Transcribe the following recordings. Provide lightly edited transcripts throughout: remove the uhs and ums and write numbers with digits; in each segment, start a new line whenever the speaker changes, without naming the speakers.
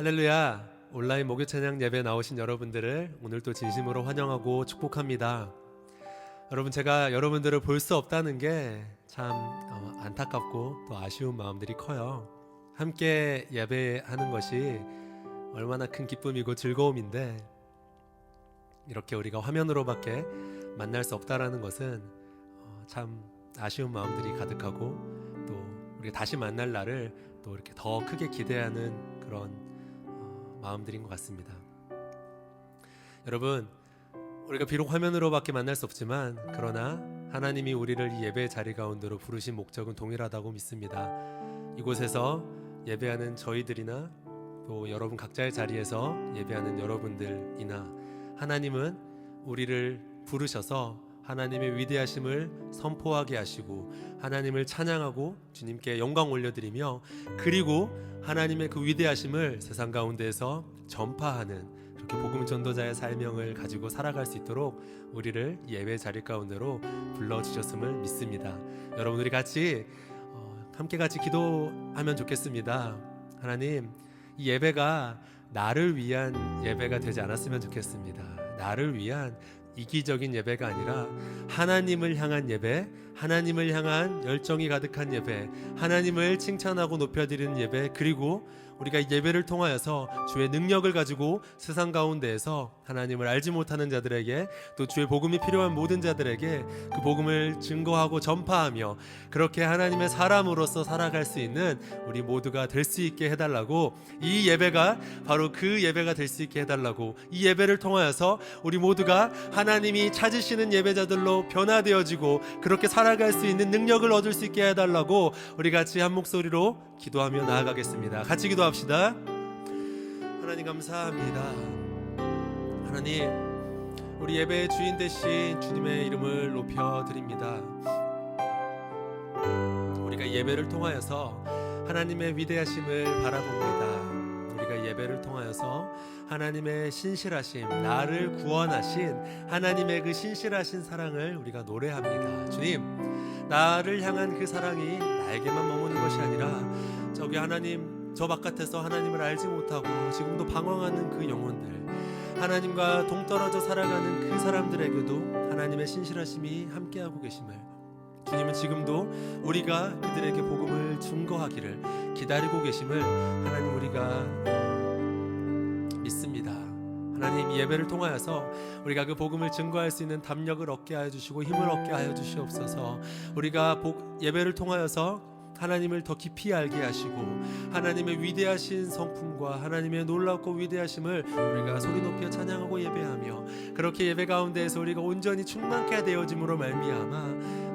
할렐루야. 온라인 목요 찬양 예배 나오신 여러분들을 오늘 또 진심으로 환영하고 축복합니다. 여러분, 제가 여러분들을 볼 수 없다는 게 참 안타깝고 또 아쉬운 마음들이 커요. 함께 예배하는 것이 얼마나 큰 기쁨이고 즐거움인데 이렇게 우리가 화면으로밖에 만날 수 없다라는 것은 참 아쉬운 마음들이 가득하고 또 우리가 다시 만날 날을 또 이렇게 더 크게 기대하는 그런 마음들인 것 같습니다. 여러분, 우리가 비록 화면으로밖에 만날 수 없지만 그러나 하나님이 우리를 이 예배 자리 가운데로 부르신 목적은 동일하다고 믿습니다. 이곳에서 예배하는 저희들이나 또 여러분 각자의 자리에서 예배하는 여러분들이나 하나님은 우리를 부르셔서 하나님의 위대하심을 선포하게 하시고 하나님을 찬양하고 주님께 영광 올려드리며 그리고 하나님의 그 위대하심을 세상 가운데에서 전파하는 그렇게 복음 전도자의 사명을 가지고 살아갈 수 있도록 우리를 예배 자리 가운데로 불러주셨음을 믿습니다. 여러분, 우리 같이 함께 같이 기도하면 좋겠습니다. 하나님, 이 예배가 나를 위한 예배가 되지 않았으면 좋겠습니다. 나를 위한 이기적인 예배가 아니라 하나님을 향한 예배, 하나님을 향한 열정이 가득한 예배, 하나님을 칭찬하고 높여드리는 예배, 그리고 우리가 이 예배를 통하여서 주의 능력을 가지고 세상 가운데에서 하나님을 알지 못하는 자들에게 또 주의 복음이 필요한 모든 자들에게 그 복음을 증거하고 전파하며 그렇게 하나님의 사람으로서 살아갈 수 있는 우리 모두가 될 수 있게 해달라고, 이 예배가 바로 그 예배가 될 수 있게 해달라고, 이 예배를 통하여서 우리 모두가 하나님이 찾으시는 예배자들로 변화되어지고 그렇게 살아갈 수 있는 능력을 얻을 수 있게 해달라고 우리 같이 한 목소리로 기도하며 나아가겠습니다. 같이 기도합시다. 하나님, 감사합니다. 하나님, 우리 예배의 주인 되신 주님의 이름을 높여드립니다. 우리가 예배를 통하여서 하나님의 위대하심을 바라봅니다. 우리가 예배를 통하여서 하나님의 신실하심, 나를 구원하신 하나님의 그 신실하신 사랑을 우리가 노래합니다. 주님, 나를 향한 그 사랑이 나에게만 머무는 것이 아니라 저기 하나님, 저 바깥에서 하나님을 알지 못하고 지금도 방황하는 그 영혼들, 하나님과 동떨어져 살아가는 그 사람들에게도 하나님의 신실하심이 함께하고 계심을, 주님은 지금도 우리가 그들에게 복음을 증거하기를 기다리고 계심을 하나님, 우리가 믿습니다. 하나님, 이 예배를 통하여서 우리가 그 복음을 증거할 수 있는 담력을 얻게 하여 주시고 힘을 얻게 하여 주시옵소서. 우리가 예배를 통하여서 하나님을 더 깊이 알게 하시고 하나님의 위대하신 성품과 하나님의 놀랍고 위대하심을 우리가 소리 높여 찬양하고 예배하며 그렇게 예배 가운데에서 우리가 온전히 충만케 되어짐으로 말미암아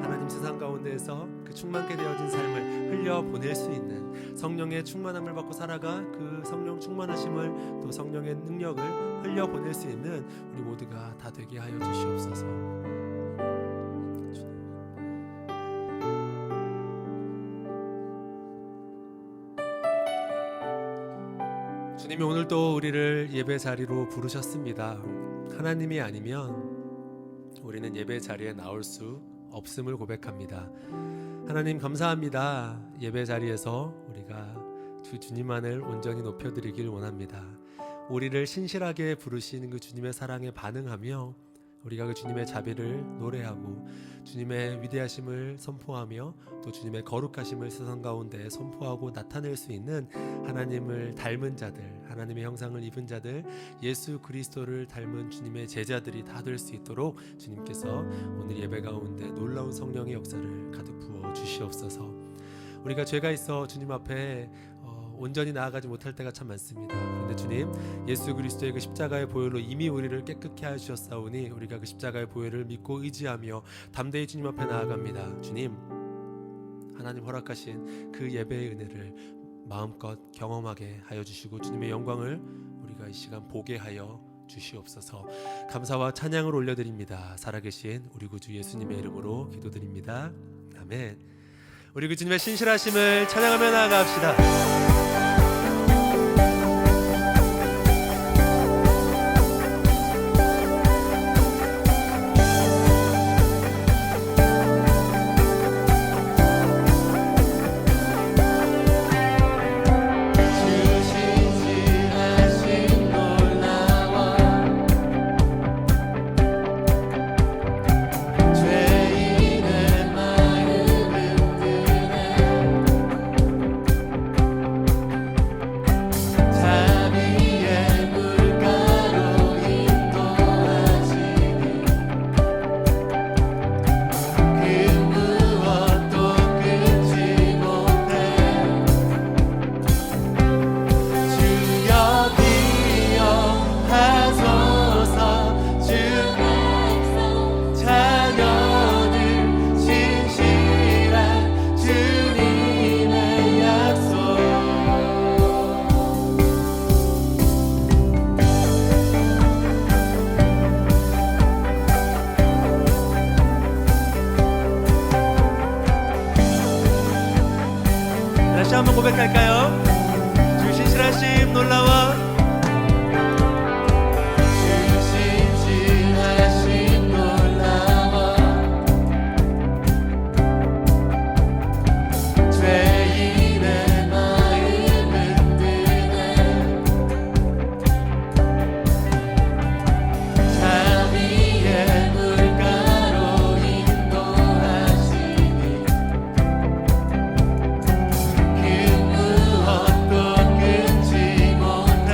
하나님, 세상 가운데에서 그 충만케 되어진 삶을 흘려보낼 수 있는 성령의 충만함을 받고 살아가 그 성령 충만하심을 또 성령의 능력을 흘려보낼 수 있는 우리 모두가 다 되게 하여 주시옵소서. 주님이 오늘 또 우리를 예배 자리로 부르셨습니다. 하나님이 아니면 우리는 예배 자리에 나올 수 없음을 고백합니다. 하나님, 감사합니다. 예배 자리에서 우리가 주님만을 온전히 높여드리길 원합니다. 우리를 신실하게 부르시는 그 주님의 사랑에 반응하며 우리가 그 주님의 자비를 노래하고 주님의 위대하심을 선포하며 또 주님의 거룩하심을 세상 가운데 선포하고 나타낼 수 있는 하나님을 닮은 자들, 하나님의 형상을 입은 자들, 예수 그리스도를 닮은 주님의 제자들이 다 될 수 있도록 주님께서 오늘 예배 가운데 놀라운 성령의 역사를 가득 부어 주시옵소서. 우리가 죄가 있어 주님 앞에 온전히 나아가지 못할 때가 참 많습니다. 그런데 주님, 예수 그리스도의 그 십자가의 보혈로 이미 우리를 깨끗게 하여 주셨사오니 우리가 그 십자가의 보혈을 믿고 의지하며 담대히 주님 앞에 나아갑니다. 주님, 하나님 허락하신 그 예배의 은혜를 마음껏 경험하게 하여 주시고 주님의 영광을 우리가 이 시간 보게 하여 주시옵소서. 감사와 찬양을 올려드립니다. 살아계신 우리 구주 예수님의 이름으로 기도드립니다. 아멘. 우리 그 주님의 신실하심을 찬양하며 나아갑시다. 주신 다시 한번 고백할까요? 주 신실하심 놀라워
신실하심 놀라워 죄인의 마음은 드네 자비의 물가로 인도하시니 그 무엇도 끊지 못해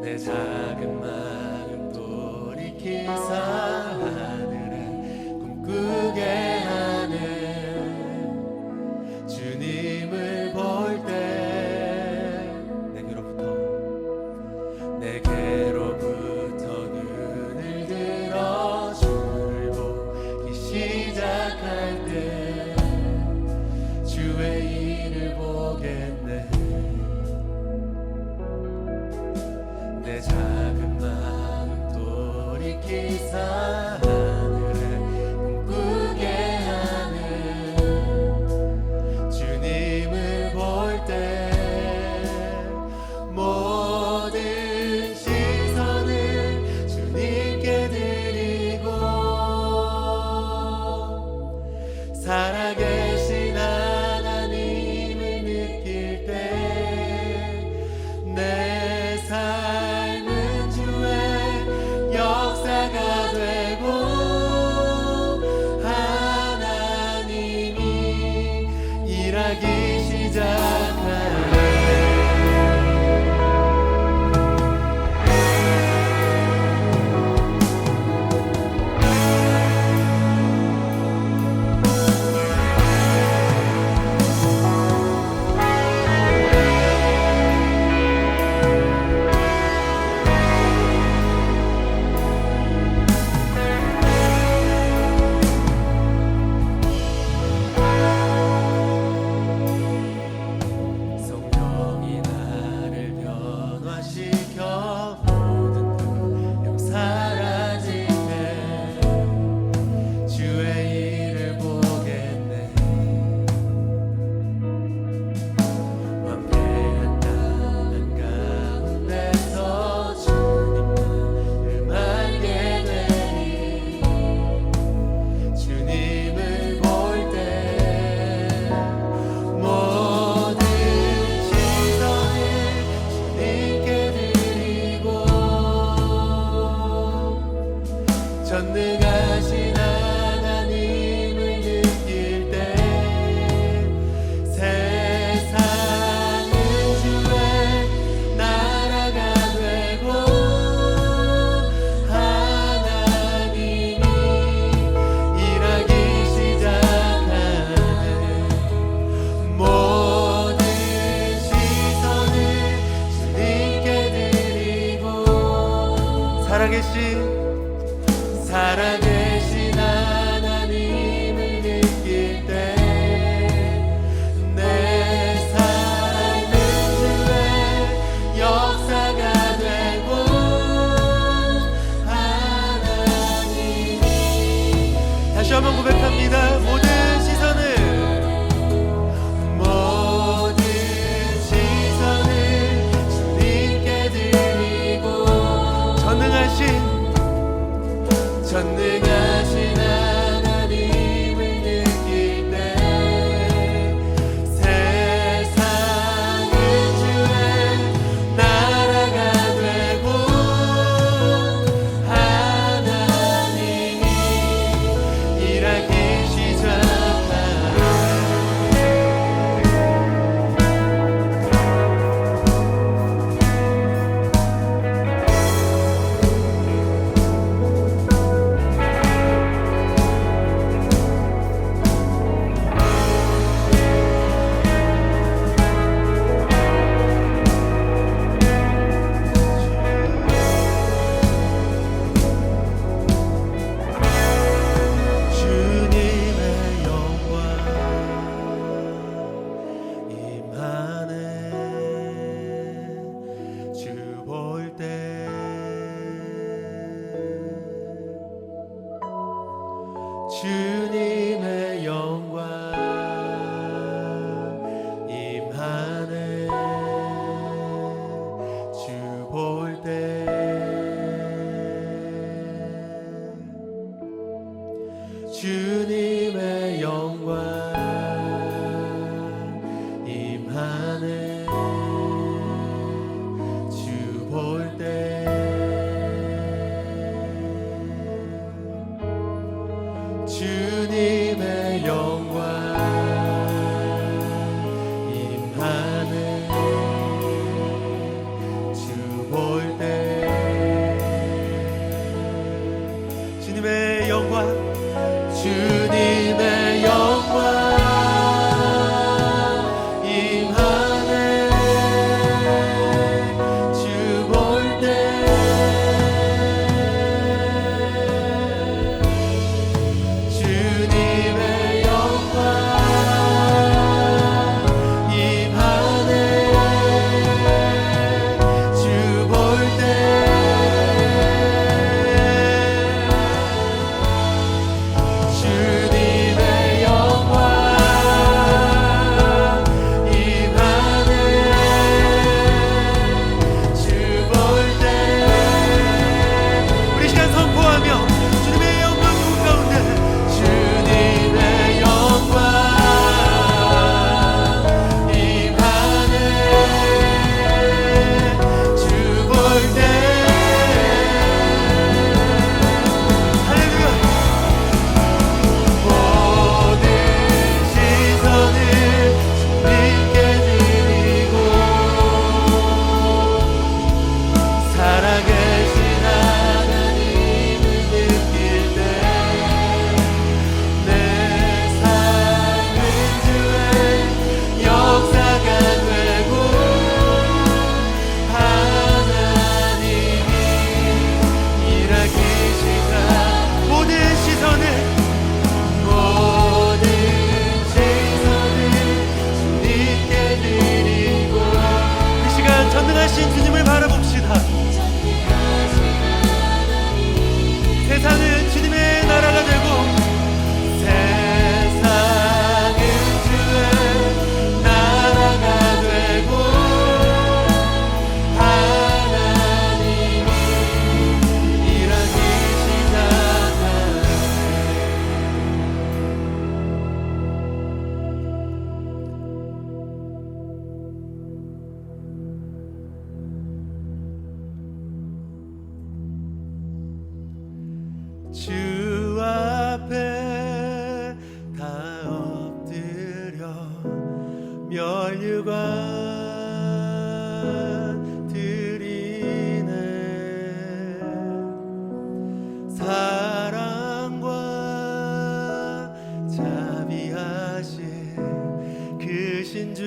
내 작은 마음 돌이키사 하늘에 꿈꾸게 하는 주님을 볼 때 내게로부터 눈을 들어 주를 보기 시작할 때 주의 일을 보겠네. 내 작은 마음 돌이키사 하늘에 꿈꾸게 하는 주님을 볼 때 모든 시선을 주님께 드리고 살아계신 하나님을 느낄 때 내 삶은 주의 역사가 되고 하나님이 일하기 시작하네. 성령이 나를 변화시켜 모든 두려움 사라질 때 주의 일을 보겠네. 황폐한 땅 가운데서 주님을 알게 되니 주님을 볼 때 모든 시선을 주님께 드리고 전능하신 하나님을 느낄 때 세상은 주의 나라가 되고 하나님이 일하기 시작하네. 모든 시선을 주님께 드리고 살아계신 하나님을 느낄 때 내 삶은 주의 역사가 되고 하나님이 다시 한번 고백합니다. 모든 시선을 주님께 드리고 전능하신 전능하신 주님을 바라봅시다. 세상은 주님의 나라가 되고
세상은 주의 나라가 되고 하나님이 일하기 시작하네. 주 앞에 다 엎드려 면류관 드리네. 사랑과 자비하신 크신 주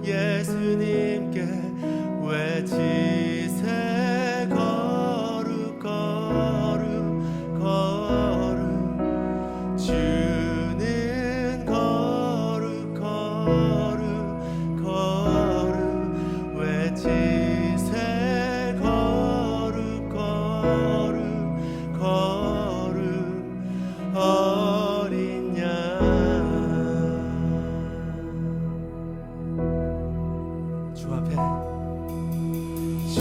예수님께 외치세 거룩 거룩 거룩. 주는 거룩 거룩 거룩. 외치세 거룩 거룩 거룩. 어린 양 주 앞에 주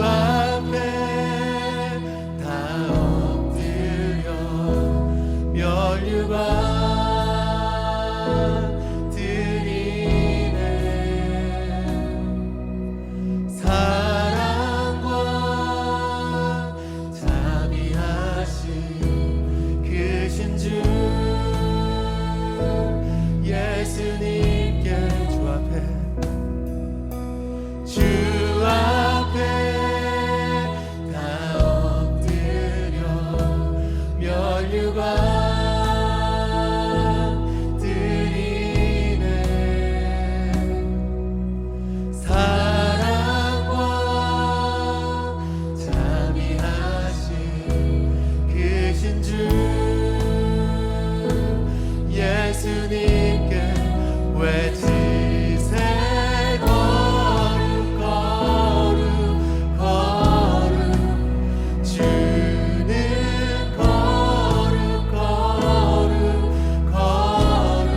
앞에 다 엎드려 면류관 드리네. 사랑과 자비하신 크신 주 예수님께 주 앞에 다 엎드려 면류관 드리네. 사랑과 자비하신 크신 주 예수님께 외치세 거룩 거룩 거룩. 주는 거룩 거룩 거룩.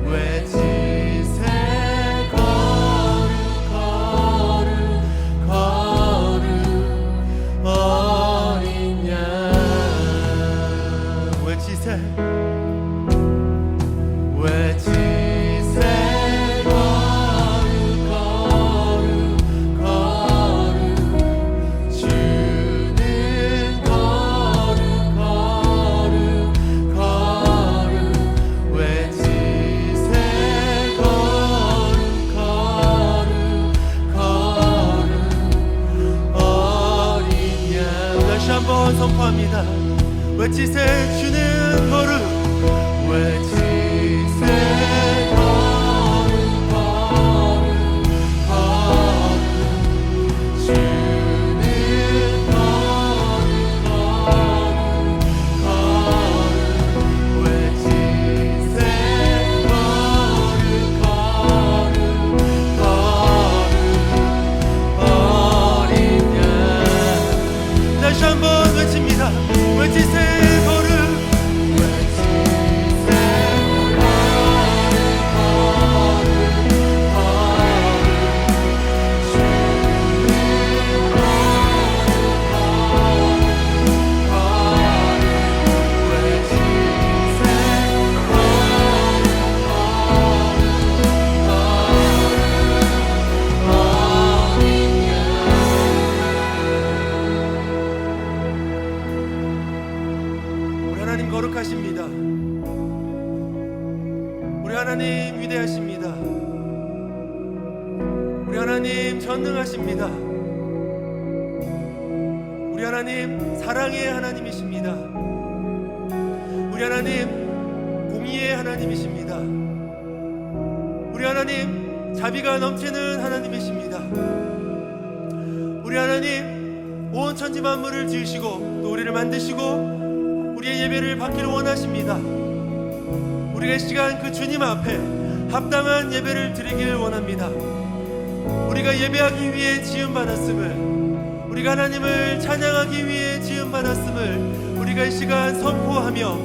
외치세 거룩 거룩 거룩. 어린 양 외치세 외치세 거룩 거룩 거룩. 주는 거룩 거룩 거룩. 외치세 거룩 거룩 거룩. 어린 양 다시 한번 선포합니다. 외치세 주는 거룩. 외치세 거룩 거룩 거룩. 주는 거룩 거룩 거룩. 외치세 거룩 거룩 거룩. 어린 양 다시 한번 외칩니다. 외치세 거룩 외치세 거룩하십니다. 우리 하나님 위대하십니다. 우리 하나님 전능하십니다. 우리 하나님 사랑의 하나님이십니다. 우리 하나님 공의의 하나님이십니다. 우리 하나님 자비가 넘치는 하나님이십니다. 우리 하나님 온 천지 만물을 지으시고 또 우리를 만드시고 우리의 예배를 받기를 원하십니다. 우리가 이 시간 그 주님 앞에 합당한 예배를 드리길 원합니다. 우리가 예배하기 위해 지음받았음을, 우리가 하나님을 찬양하기 위해 지음받았음을 우리가 이 시간 선포하며,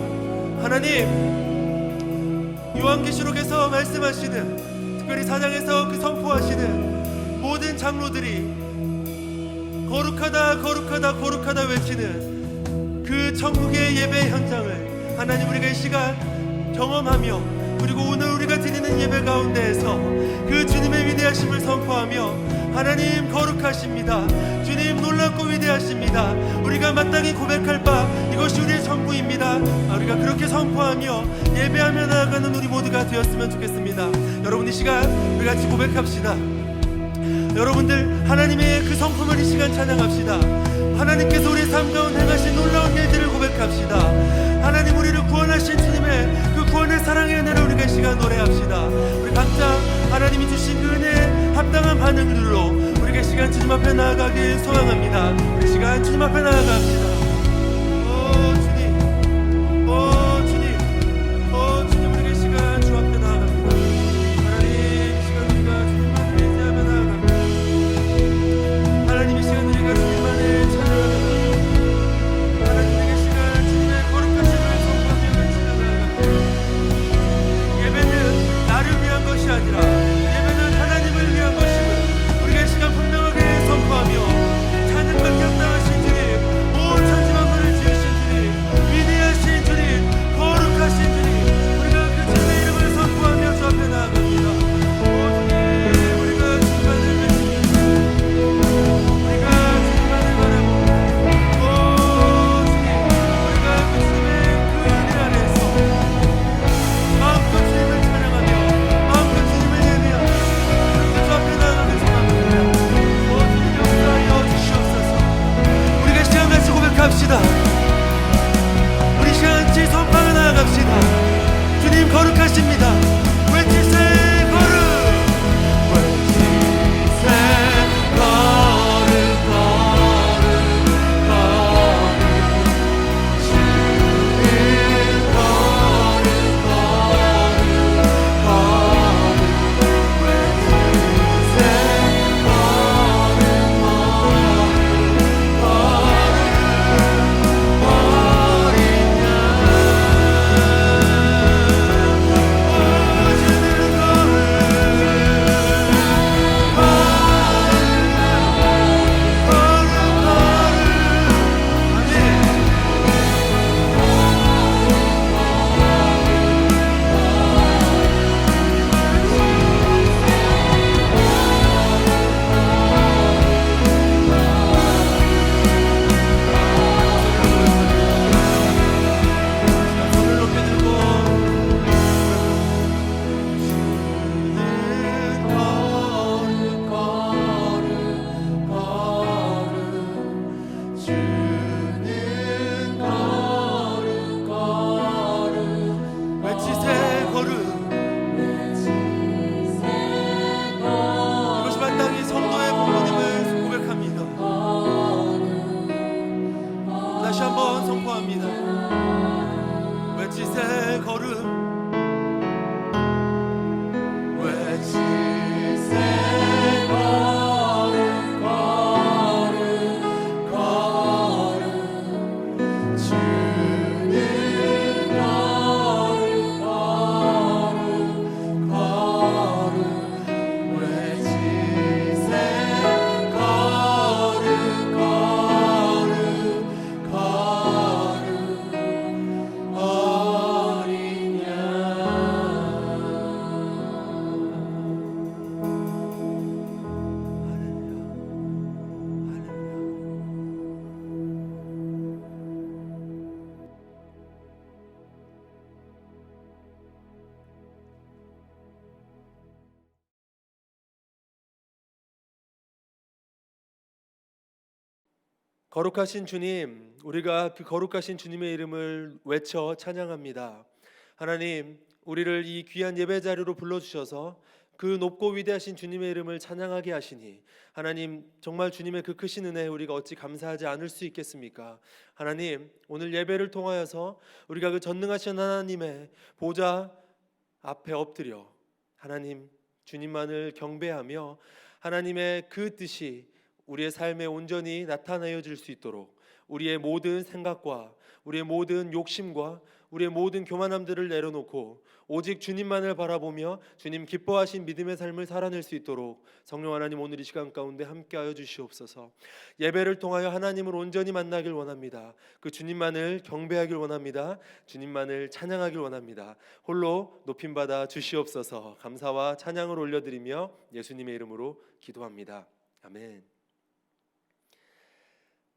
하나님 요한계시록에서 말씀하시는, 특별히 4장에서 그 선포하시는 모든 장로들이 거룩하다 거룩하다 거룩하다 외치는 그 천국의 예배 현장을 하나님 우리가 이 시간 경험하며, 그리고 오늘 우리가 드리는 예배 가운데에서 그 주님의 위대하심을 선포하며, 하나님 거룩하십니다, 주님 놀랍고 위대하십니다, 우리가 마땅히 고백할 바 이것이 우리의 전부입니다. 우리가 그렇게 선포하며 예배하며 나아가는 우리 모두가 되었으면 좋겠습니다. 여러분, 이 시간 우리 같이 고백합시다. 여러분들, 하나님의 그 성품을 이 시간 찬양합시다. 하나님께서 우리의 삶 가운데 행하신 놀라운 일들을 고백합시다. 하나님 우리를 구원하신 주님의 그 구원의 사랑의 은혜를 우리가 이 시간 노래합시다. 우리 각자 하나님이 주신 그 은혜에 합당한 반응들로 우리가 이 시간 주님 앞에 나아가길 소망합니다. 우리 시간 주님 앞에 나아갑시다. 주님 우리가 이 시간 주 앞에 나아갑니다. 하나님 이 시간 우리가 주님만을 의지하며 나아갑니다. 하나님 이 시간 우리가 주님만을 찬양합니다. 하나님 우리가 이 시간 주님의 거룩하심을 선포하며 외치며 나아갑니다. 예배는 나를 위한 것이 아니라 예배는 하나님을 위한 것임을 우리가 이 시간 분명하게 선포하며, 찬양받기 합당하신 주님, 온 천지 만물을 지으신 주님, 위대하신 주님, 거룩하신 주님, 우리가 그 주님의 이름을 선포하며 주 앞에 나아갑니다. 오 주님, 우리가 주님만을 외칩니다. 우리가 주님만을 바라봅니다. 오 주님, 우리가 그 주님의 그 은혜 안에서 마음껏 주님을 찬양하며 마음껏 주님을 예배하며 주 앞에 나아가길 소망합니다. 오 주님, 역사하여 주시옵소서. 우리가 이 시간 같이 고백합시다. 우리 시간 같이 선포하며 나아갑시다. 주님 거룩하십니다. 외치세 거룩, 외치세 거룩, 거룩, 거룩, 주님 거룩, 거룩, 거룩, 외치세 거룩, 거룩, 거룩, 어린 손을 높이 들고 주는 거룩, 거룩, 외치세 거룩. 이것이 마땅히 성도의 본분임을 고백합니다. 다시 한번 선포합니다. 외치세 거룩, 외치세 거룩, 거룩, 거룩, 주는 거룩, 거룩, 거룩, 외치세 거룩, 거룩, 거룩, 어린 거룩하신 주님, 우리가 그 거룩하신 주님의 이름을 외쳐 찬양합니다. 하나님, 우리를 이 귀한 예배 자리로 불러주셔서 그 높고 위대하신 주님의 이름을 찬양하게 하시니, 하나님 정말 주님의 그 크신 은혜에 우리가 어찌 감사하지 않을 수 있겠습니까? 하나님, 오늘 예배를 통하여서 우리가 그 전능하신 하나님의 보좌 앞에 엎드려 하나님 주님만을 경배하며 하나님의 그 뜻이 우리의 삶에 온전히 나타내어질 수 있도록 우리의 모든 생각과 우리의 모든 욕심과 우리의 모든 교만함들을 내려놓고 오직 주님만을 바라보며 주님 기뻐하신 믿음의 삶을 살아낼 수 있도록 성령 하나님 오늘 이 시간 가운데 함께하여 주시옵소서. 예배를 통하여 하나님을 온전히 만나길 원합니다. 그 주님만을 경배하길 원합니다. 주님만을 찬양하길 원합니다. 홀로 높임받아 주시옵소서. 감사와 찬양을 올려드리며 예수님의 이름으로 기도합니다. 아멘.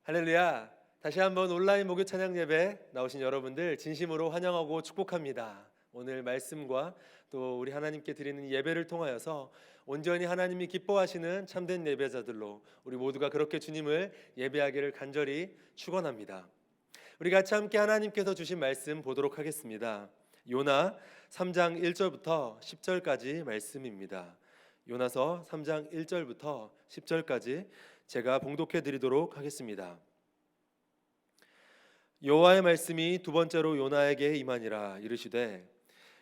할렐루야. 다시 한번 온라인 목요 찬양 예배 나오신 여러분들 진심으로 환영하고 축복합니다. 오늘 말씀과 또 우리 하나님께 드리는 예배를 통하여서 온전히 하나님이 기뻐하시는 참된 예배자들로 우리 모두가 그렇게 주님을 예배하기를 간절히 축원합니다. 우리 같이 함께 하나님께서 주신 말씀 보도록 하겠습니다. 요나 3장 1절부터 10절까지 말씀입니다. 요나서 3장 1절부터 10절까지 제가 봉독해 드리도록 하겠습니다. 여호와의 말씀이 두 번째로 요나에게 임하니라. 이르시되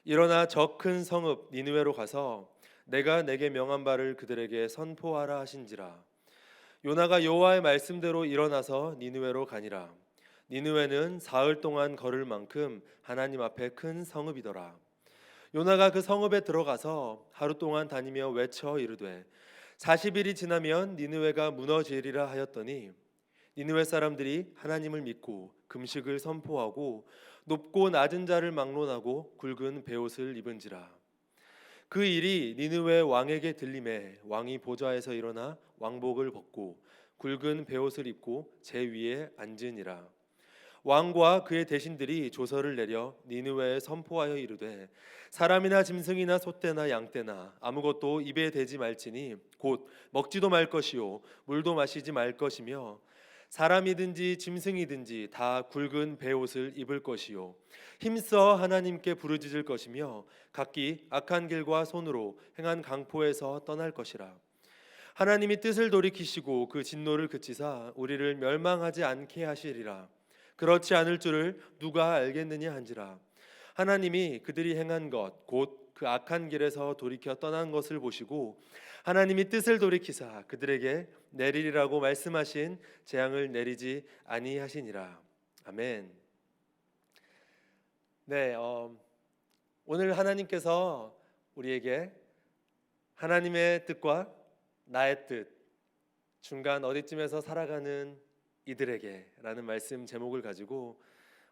일어나 저 큰 성읍 니느웨로 가서 내가 내게 명한 바를 그들에게 선포하라 하신지라. 요나가 여호와의 말씀대로 일어나서 니느웨로 가니라. 니느웨는 사흘 동안 걸을 만큼 하나님 앞에 큰 성읍이더라. 요나가 그 성읍에 들어가서 하루 동안 다니며 외쳐 이르되 40일이 지나면 니느웨가 무너지리라 하였더니 니느웨 사람들이 하나님을 믿고 금식을 선포하고 높고 낮은 자를 막론하고 굵은 베옷을 입은지라. 그 일이 니느웨 왕에게 들림에 왕이 보좌에서 일어나 왕복을 벗고 굵은 베옷을 입고 제 위에 앉으니라. 왕과 그의 대신들이 조서를 내려 니느웨에 선포하여 이르되 사람이나 짐승이나 소떼나 양떼나 아무것도 입에 대지 말지니 곧 먹지도 말 것이요 물도 마시지 말 것이며 사람이든지 짐승이든지 다 굵은 베옷을 입을 것이요 힘써 하나님께 부르짖을 것이며 각기 악한 길과 손으로 행한 강포에서 떠날 것이라. 하나님이 뜻을 돌이키시고 그 진노를 그치사 우리를 멸망하지 않게 하시리라. 그렇지 않을 줄을 누가 알겠느냐 한지라. 하나님이 그들이 행한 것 곧 그 악한 길에서 돌이켜 떠난 것을 보시고 하나님이 뜻을 돌이키사 그들에게 내리리라고 말씀하신 재앙을 내리지 아니하시니라. 아멘. 네, 오늘 하나님께서 우리에게 하나님의 뜻과 나의 뜻 중간 어디쯤에서 살아가는 이들에게 라는 말씀 제목을 가지고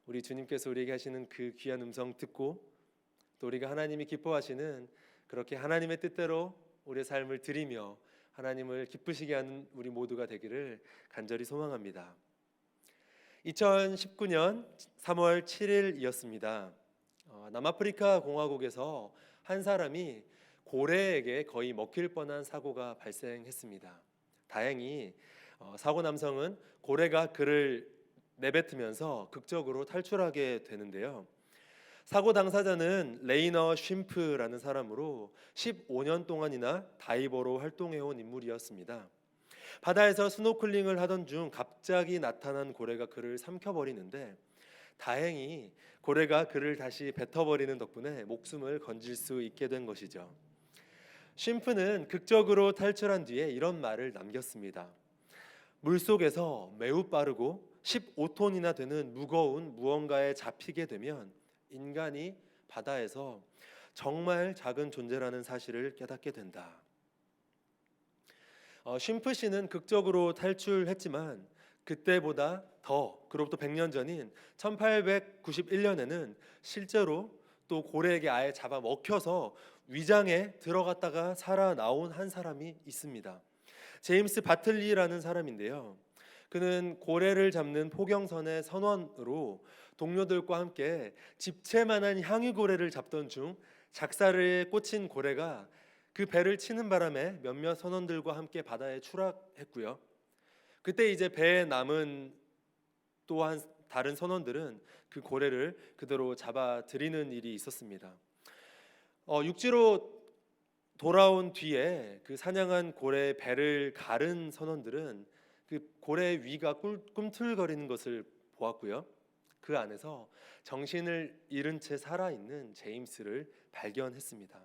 우리 주님께서 우리에게 하시는 그 귀한 음성 듣고 또 우리가 하나님이 기뻐하시는 그렇게 하나님의 뜻대로 우리의 삶을 드리며 하나님을 기쁘시게 하는 우리 모두가 되기를 간절히 소망합니다. 2019년 3월 7일이었습니다. 남아프리카 공화국에서 한 사람이 고래에게 거의 먹힐 뻔한 사고가 발생했습니다. 다행히 사고 남성은 고래가 그를 내뱉으면서 극적으로 탈출하게 되는데요. 사고 당사자는 레이너 쉼프라는 사람으로 15년 동안이나 다이버로 활동해온 인물이었습니다. 바다에서 스노클링을 하던 중 갑자기 나타난 고래가 그를 삼켜버리는데 다행히 고래가 그를 다시 뱉어버리는 덕분에 목숨을 건질 수 있게 된 것이죠. 쉼프는 극적으로 탈출한 뒤에 이런 말을 남겼습니다. 물속에서 매우 빠르고 15톤이나 되는 무거운 무언가에 잡히게 되면 인간이 바다에서 정말 작은 존재라는 사실을 깨닫게 된다. 쉼프 씨는 극적으로 탈출했지만 그때보다 더 그로부터 100년 전인 1891년에는 실제로 또 고래에게 아예 잡아 먹혀서 위장에 들어갔다가 살아나온 한 사람이 있습니다. 제임스 바틀리라는 사람인데요. 그는 고래를 잡는 포경선의 선원으로 동료들과 함께 집채만한 향유고래를 잡던 중 작살에 꽂힌 고래가 그 배를 치는 바람에 몇몇 선원들과 함께 바다에 추락했고요. 그때 이제 배에 남은 또한 다른 선원들은 그 고래를 그대로 잡아들이는 일이 있었습니다. 육지로 돌아온 뒤에 그 사냥한 고래의 배를 가른 선원들은 그 고래의 위가 꿈틀거리는 것을 보았고요. 그 안에서 정신을 잃은 채 살아있는 제임스를 발견했습니다.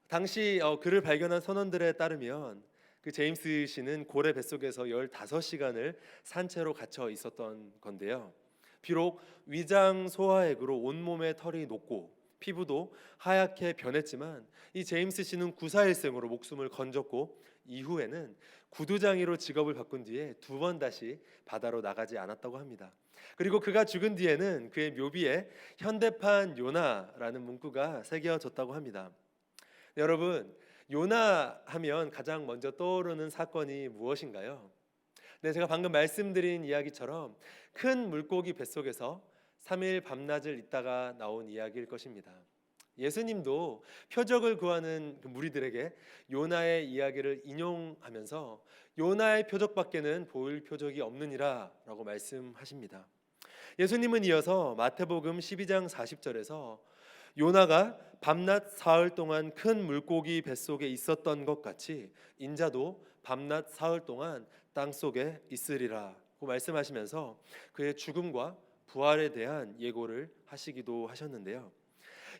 당시 그를 발견한 선원들에 따르면 그 제임스 씨는 고래 뱃속에서 15시간을 산채로 갇혀 있었던 건데요. 비록 위장 소화액으로 온몸에 털이 녹고 피부도 하얗게 변했지만 이 제임스 씨는 구사일생으로 목숨을 건졌고 이후에는 구두장이로 직업을 바꾼 뒤에 2번 다시 바다로 나가지 않았다고 합니다. 그리고 그가 죽은 뒤에는 그의 묘비에 현대판 요나라는 문구가 새겨졌다고 합니다. 네, 여러분, 요나 하면 가장 먼저 떠오르는 사건이 무엇인가요? 네, 제가 방금 말씀드린 이야기처럼 큰 물고기 뱃속에서 3일 밤낮을 있다가 나온 이야기일 것입니다. 예수님도 표적을 구하는 그 무리들에게 요나의 이야기를 인용하면서 요나의 표적밖에는 보일 표적이 없느니라 라고 말씀하십니다. 예수님은 이어서 마태복음 12장 40절에서 요나가 밤낮 사흘 동안 큰 물고기 뱃속에 있었던 것 같이 인자도 밤낮 사흘 동안 땅속에 있으리라고 말씀하시면서 그의 죽음과 부활에 대한 예고를 하시기도 하셨는데요.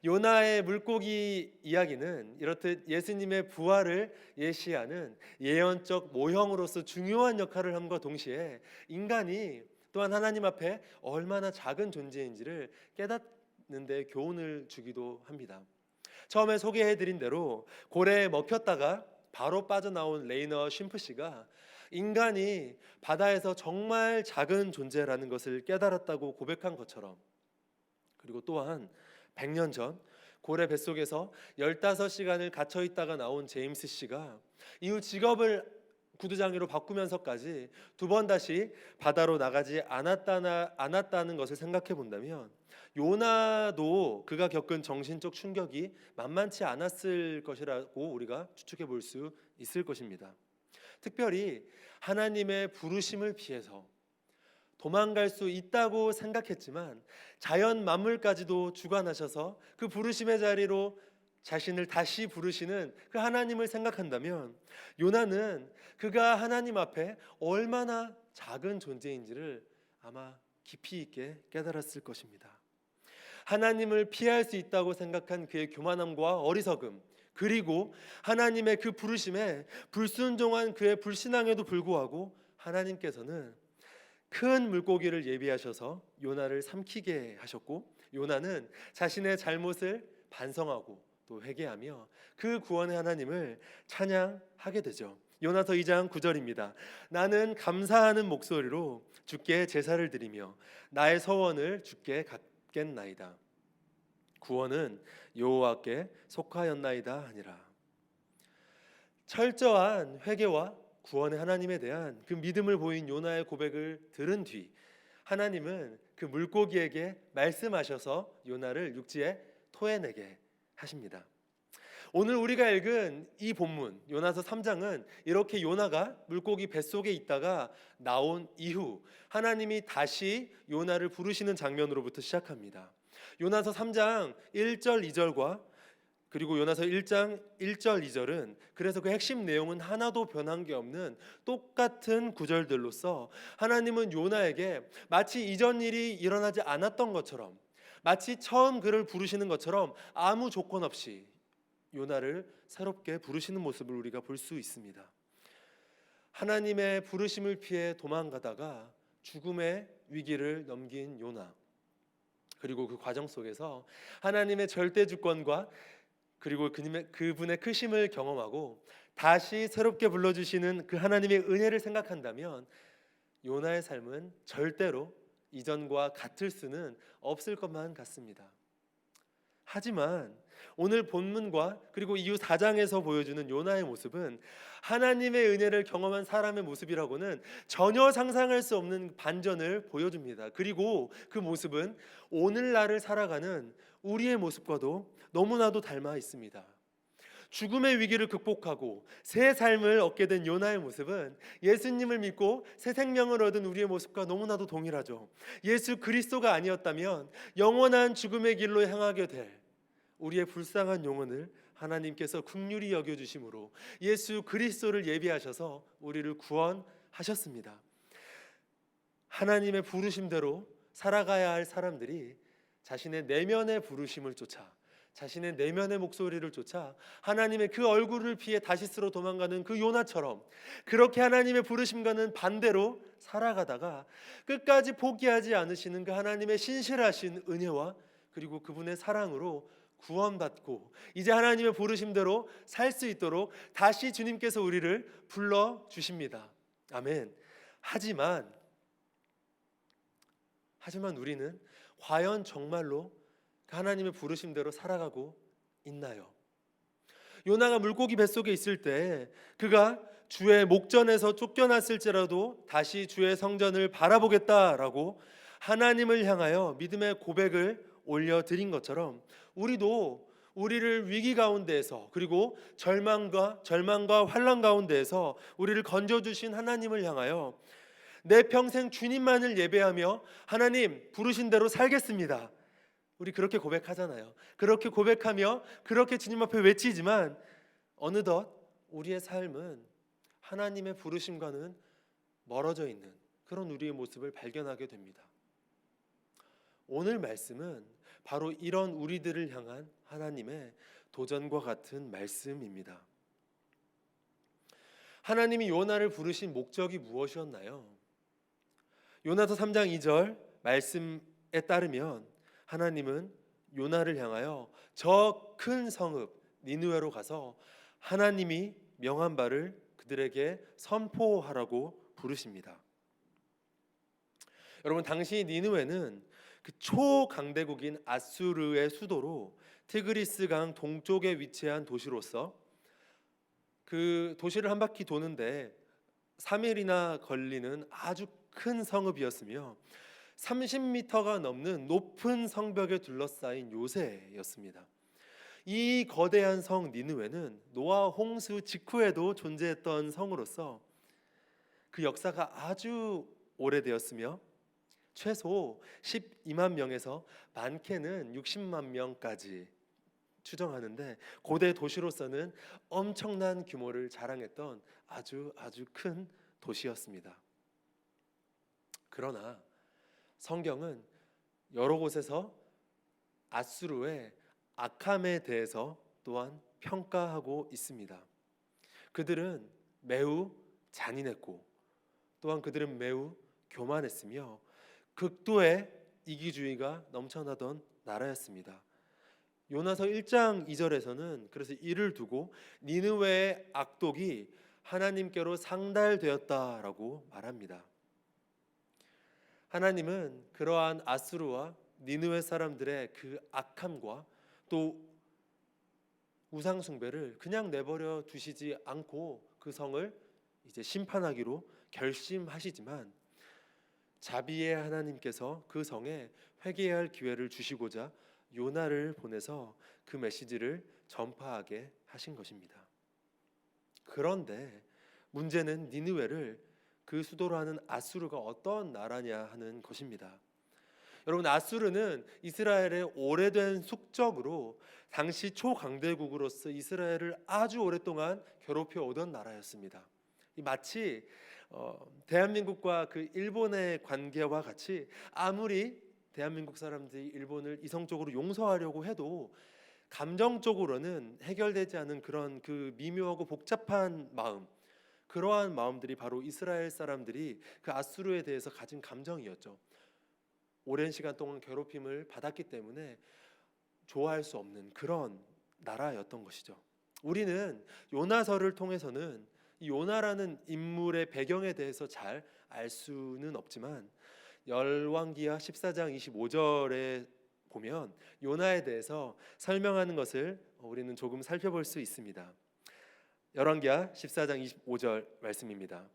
요나의 물고기 이야기는 이렇듯 예수님의 부활을 예시하는 예언적 모형으로서 중요한 역할을 함과 동시에 인간이 또한 하나님 앞에 얼마나 작은 존재인지를 깨닫는 데 교훈을 주기도 합니다. 처음에 소개해드린 대로 고래에 먹혔다가 바로 빠져나온 레이너 쉼프 씨가 인간이 바다에서 정말 작은 존재라는 것을 깨달았다고 고백한 것처럼, 그리고 또한 100년 전 고래 뱃속에서 15시간을 갇혀 있다가 나온 제임스 씨가 이후 직업을 구두장이로 바꾸면서까지 2번 다시 바다로 나가지 않았다는 것을 생각해 본다면 요나도 그가 겪은 정신적 충격이 만만치 않았을 것이라고 우리가 추측해 볼 수 있을 것입니다. 특별히 하나님의 부르심을 피해서 도망갈 수 있다고 생각했지만 자연 만물까지도 주관하셔서 그 부르심의 자리로 자신을 다시 부르시는 그 하나님을 생각한다면 요나는 그가 하나님 앞에 얼마나 작은 존재인지를 아마 깊이 있게 깨달았을 것입니다. 하나님을 피할 수 있다고 생각한 그의 교만함과 어리석음, 그리고 하나님의 그 부르심에 불순종한 그의 불신앙에도 불구하고 하나님께서는 큰 물고기를 예비하셔서 요나를 삼키게 하셨고, 요나는 자신의 잘못을 반성하고 또 회개하며 그 구원의 하나님을 찬양하게 되죠. 요나서 2장 9절입니다. 나는 감사하는 목소리로 주께 제사를 드리며 나의 서원을 주께 갚겠나이다. 구원은 여호와께 속하였나이다 하니라. 철저한 회개와 구원의 하나님에 대한 그 믿음을 보인 요나의 고백을 들은 뒤 하나님은 그 물고기에게 말씀하셔서 요나를 육지에 토해내게 하십니다. 오늘 우리가 읽은 이 본문 요나서 3장은 이렇게 요나가 물고기 뱃속에 있다가 나온 이후 하나님이 다시 요나를 부르시는 장면으로부터 시작합니다. 요나서 3장 1절 2절과 그리고 요나서 1장 1절 2절은 그래서 그 핵심 내용은 하나도 변한 게 없는 똑같은 구절들로서 하나님은 요나에게 마치 이전 일이 일어나지 않았던 것처럼, 마치 처음 그를 부르시는 것처럼 아무 조건 없이 요나를 새롭게 부르시는 모습을 우리가 볼 수 있습니다. 하나님의 부르심을 피해 도망가다가 죽음의 위기를 넘긴 요나, 그리고 그 과정 속에서 하나님의 절대 주권과 그리고 그분의 크심을 경험하고 다시 새롭게 불러주시는 그 하나님의 은혜를 생각한다면 요나의 삶은 절대로 이전과 같을 수는 없을 것만 같습니다. 하지만 오늘 본문과 그리고 이후 4장에서 보여주는 요나의 모습은 하나님의 은혜를 경험한 사람의 모습이라고는 전혀 상상할 수 없는 반전을 보여줍니다. 그리고 그 모습은 오늘날을 살아가는 우리의 모습과도 너무나도 닮아 있습니다. 죽음의 위기를 극복하고 새 삶을 얻게 된 요나의 모습은 예수님을 믿고 새 생명을 얻은 우리의 모습과 너무나도 동일하죠. 예수 그리스도가 아니었다면 영원한 죽음의 길로 향하게 될 우리의 불쌍한 영혼을 하나님께서 긍휼히 여겨주심으로 예수 그리스도를 예비하셔서 우리를 구원하셨습니다. 하나님의 부르심대로 살아가야 할 사람들이 자신의 내면의 부르심을 쫓아 자신의 내면의 목소리를 쫓아 하나님의 그 얼굴을 피해 다시스로 도망가는 그 요나처럼 그렇게 하나님의 부르심과는 반대로 살아가다가 끝까지 포기하지 않으시는 그 하나님의 신실하신 은혜와 그리고 그분의 사랑으로 구원받고 이제 하나님의 부르심대로 살 수 있도록 다시 주님께서 우리를 불러주십니다. 아멘. 하지만 우리는 과연 정말로 하나님의 부르심대로 살아가고 있나요? 요나가 물고기 뱃속에 있을 때 그가 주의 목전에서 쫓겨났을지라도 다시 주의 성전을 바라보겠다라고 하나님을 향하여 믿음의 고백을 올려드린 것처럼 우리도 우리를 위기 가운데에서 그리고 절망과 환난 가운데에서 우리를 건져주신 하나님을 향하여 내 평생 주님만을 예배하며 하나님 부르신 대로 살겠습니다. 우리 그렇게 고백하잖아요. 그렇게 고백하며 그렇게 주님 앞에 외치지만 어느덧 우리의 삶은 하나님의 부르심과는 멀어져 있는 그런 우리의 모습을 발견하게 됩니다. 오늘 말씀은 바로 이런 우리들을 향한 하나님의 도전과 같은 말씀입니다. 하나님이 요나를 부르신 목적이 무엇이었나요? 요나서 3장 2절 말씀에 따르면 하나님은 요나를 향하여 저 큰 성읍 니느웨로 가서 하나님이 명한 바를 그들에게 선포하라고 부르십니다. 여러분, 당시 니느웨는 그 초강대국인 아수르의 수도로 티그리스 강 동쪽에 위치한 도시로서 그 도시를 한 바퀴 도는데 3일이나 걸리는 아주 큰 성읍이었으며 30m가 넘는 높은 성벽에 둘러싸인 요새였습니다. 이 거대한 성 니느웨는 노아 홍수 직후에도 존재했던 성으로서 그 역사가 아주 오래되었으며 최소 12만 명에서 많게는 60만 명까지 추정하는데 고대 도시로서는 엄청난 규모를 자랑했던 아주 큰 도시였습니다. 그러나 성경은 여러 곳에서 아수르의 악함에 대해서 또한 평가하고 있습니다. 그들은 매우 잔인했고 또한 그들은 매우 교만했으며 극도의 이기주의가 넘쳐나던 나라였습니다. 요나서 1장 2절에서는 그래서 이를 두고 니느웨의 악독이 하나님께로 상달되었다라고 말합니다. 하나님은 그러한 아수르와 니느웨 사람들의 그 악함과 또 우상 숭배를 그냥 내버려 두시지 않고 그 성을 이제 심판하기로 결심하시지만 자비의 하나님께서 그 성에 회개할 기회를 주시고자 요나를 보내서 그 메시지를 전파하게 하신 것입니다. 그런데 문제는 니느웨를 그 수도로 하는 아수르가 어떤 나라냐 하는 것입니다. 여러분, 아수르는 이스라엘의 오래된 숙적으로 당시 초강대국으로서 이스라엘을 아주 오랫동안 괴롭혀 오던 나라였습니다. 마치 대한민국과 그 일본의 관계와 같이 아무리 대한민국 사람들이 일본을 이성적으로 용서하려고 해도 감정적으로는 해결되지 않은 그런 그 미묘하고 복잡한 마음, 그러한 마음들이 바로 이스라엘 사람들이 그 아수르에 대해서 가진 감정이었죠. 오랜 시간 동안 괴롭힘을 받았기 때문에 좋아할 수 없는 그런 나라였던 것이죠. 우리는 요나서를 통해서는 이 요나라는 인물의 배경에 대해서 잘 알 수는 없지만 열왕기하 14장 25절에 보면 요나에 대해서 설명하는 것을 우리는 조금 살펴볼 수 있습니다. 열왕기하 14장 25절 말씀입니다.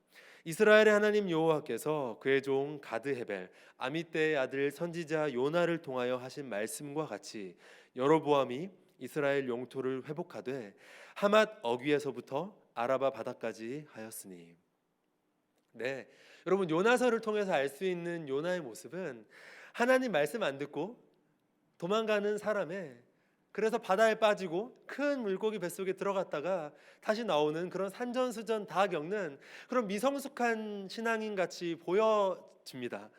이스라엘의 하나님 여호와께서 그의 종 가드헤벨 아미떼의 아들 선지자 요나를 통하여 하신 말씀과 같이 여로보암이 이스라엘 영토를 회복하되 하맛 어귀에서부터 아라바 바다까지 하였으니. 네, 여러분, 요나서를 통해서 알 수 있는 요나의 모습은 하나님 말씀 안 듣고 도망가는 사람의, 그래서 바다에 빠지고 큰 물고기 뱃속에 들어갔다가 다시 나오는 그런 산전수전 다 겪는 그런 미성숙한 신앙인 같이 보여집니다.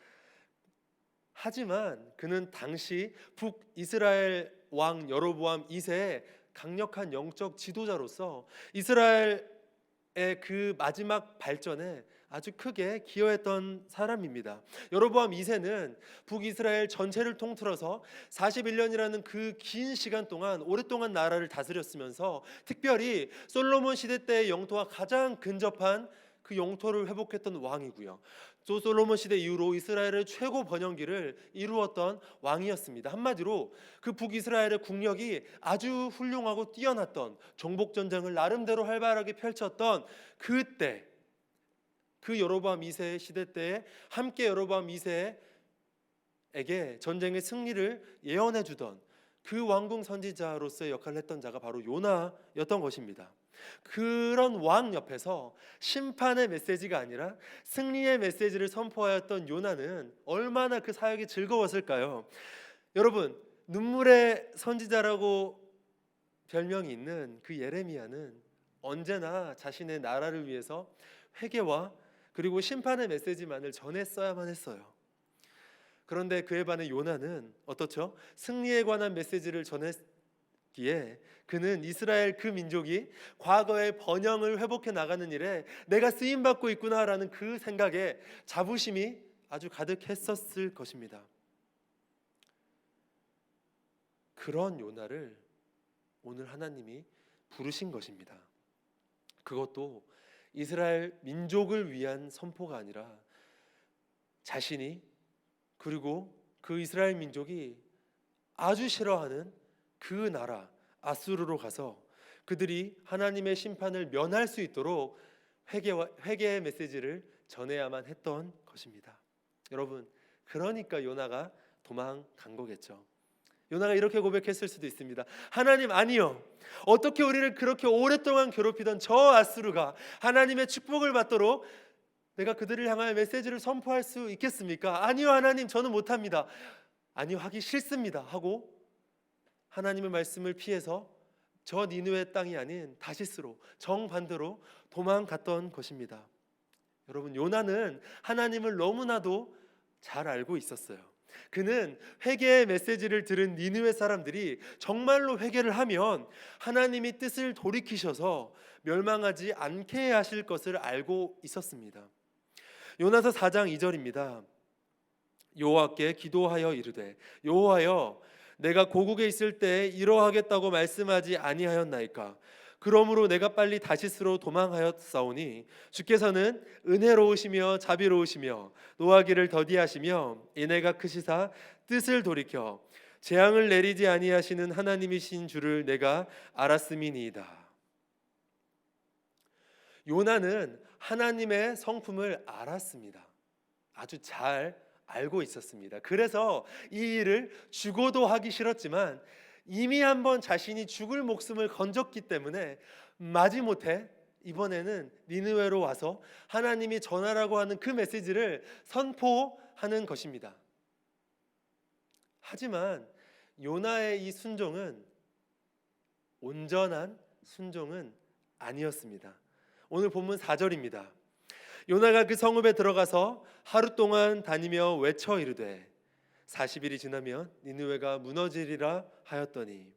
하지만 그는 당시 북이스라엘 왕 여로보암 2세의 강력한 영적 지도자로서 이스라엘의 그 마지막 발전에 아주 크게 기여했던 사람입니다. 여로보암 2세는 북이스라엘 전체를 통틀어서 41년이라는 그 긴 시간 동안 오랫동안 나라를 다스렸으면서 특별히 솔로몬 시대 때의 영토와 가장 근접한 그 영토를 회복했던 왕이고요. 또 솔로몬 시대 이후로 이스라엘의 최고 번영기를 이루었던 왕이었습니다. 한마디로 그 북이스라엘의 국력이 아주 훌륭하고 뛰어났던, 정복 전쟁을 나름대로 활발하게 펼쳤던 그때, 그 여로보암 2세의 시대 때에 함께 여로보암 2세에게 전쟁의 승리를 예언해 주던 그 왕궁 선지자로서의 역할을 했던 자가 바로 요나였던 것입니다. 그런 왕 옆에서 심판의 메시지가 아니라 승리의 메시지를 선포하였던 요나는 얼마나 그 사역이 즐거웠을까요? 여러분, 눈물의 선지자라고 별명이 있는 그 예레미야는 언제나 자신의 나라를 위해서 회개와 그리고 심판의 메시지만을 전했어야만 했어요. 그런데 그에 반해 요나는 어떻죠? 승리에 관한 메시지를 전했기에 그는 이스라엘 그 민족이 과거의 번영을 회복해 나가는 일에 내가 쓰임받고 있구나라는 그 생각에 자부심이 아주 가득했었을 것입니다. 그런 요나를 오늘 하나님이 부르신 것입니다. 그것도 이스라엘 민족을 위한 선포가 아니라 자신이 그리고 그 이스라엘 민족이 아주 싫어하는 그 나라 아수르로 가서 그들이 하나님의 심판을 면할 수 있도록 회개의 메시지를 전해야만 했던 것입니다. 여러분, 그러니까 요나가 도망간 거겠죠. 요나가 이렇게 고백했을 수도 있습니다. 하나님, 아니요, 어떻게 우리를 그렇게 오랫동안 괴롭히던 저 아수르가 하나님의 축복을 받도록 내가 그들을 향하여 메시지를 선포할 수 있겠습니까? 아니요, 하나님, 저는 못합니다. 아니요, 하기 싫습니다 하고 하나님의 말씀을 피해서 저 니느웨 땅이 아닌 다시스로, 정반대로 도망갔던 것입니다. 여러분, 요나는 하나님을 너무나도 잘 알고 있었어요. 그는 회개의 메시지를 들은 니느웨 사람들이 정말로 회개를 하면 하나님이 뜻을 돌이키셔서 멸망하지 않게 하실 것을 알고 있었습니다. 요나서 4장 2절입니다. 여호와께 기도하여 이르되, 여호와여, 내가 고국에 있을 때 이러하겠다고 말씀하지 아니하였나이까? 그러므로 내가 빨리 다시스로 도망하였사오니 주께서는 은혜로우시며 자비로우시며 노하기를 더디하시며 인애가 크시사 뜻을 돌이켜 재앙을 내리지 아니하시는 하나님이신 줄을 내가 알았음이니이다. 요나는 하나님의 성품을 알았습니다. 아주 잘 알고 있었습니다. 그래서 이 일을 죽어도 하기 싫었지만 이미 한번 자신이 죽을 목숨을 건졌기 때문에 마지못해 이번에는 니느웨로 와서 하나님이 전하라고 하는 그 메시지를 선포하는 것입니다. 하지만 요나의 이 순종은 온전한 순종은 아니었습니다. 오늘 본문 4절입니다. 요나가 그 성읍에 들어가서 하루 동안 다니며 외쳐 이르되 40일이 지나면 니느웨가 무너지리라 하였더니,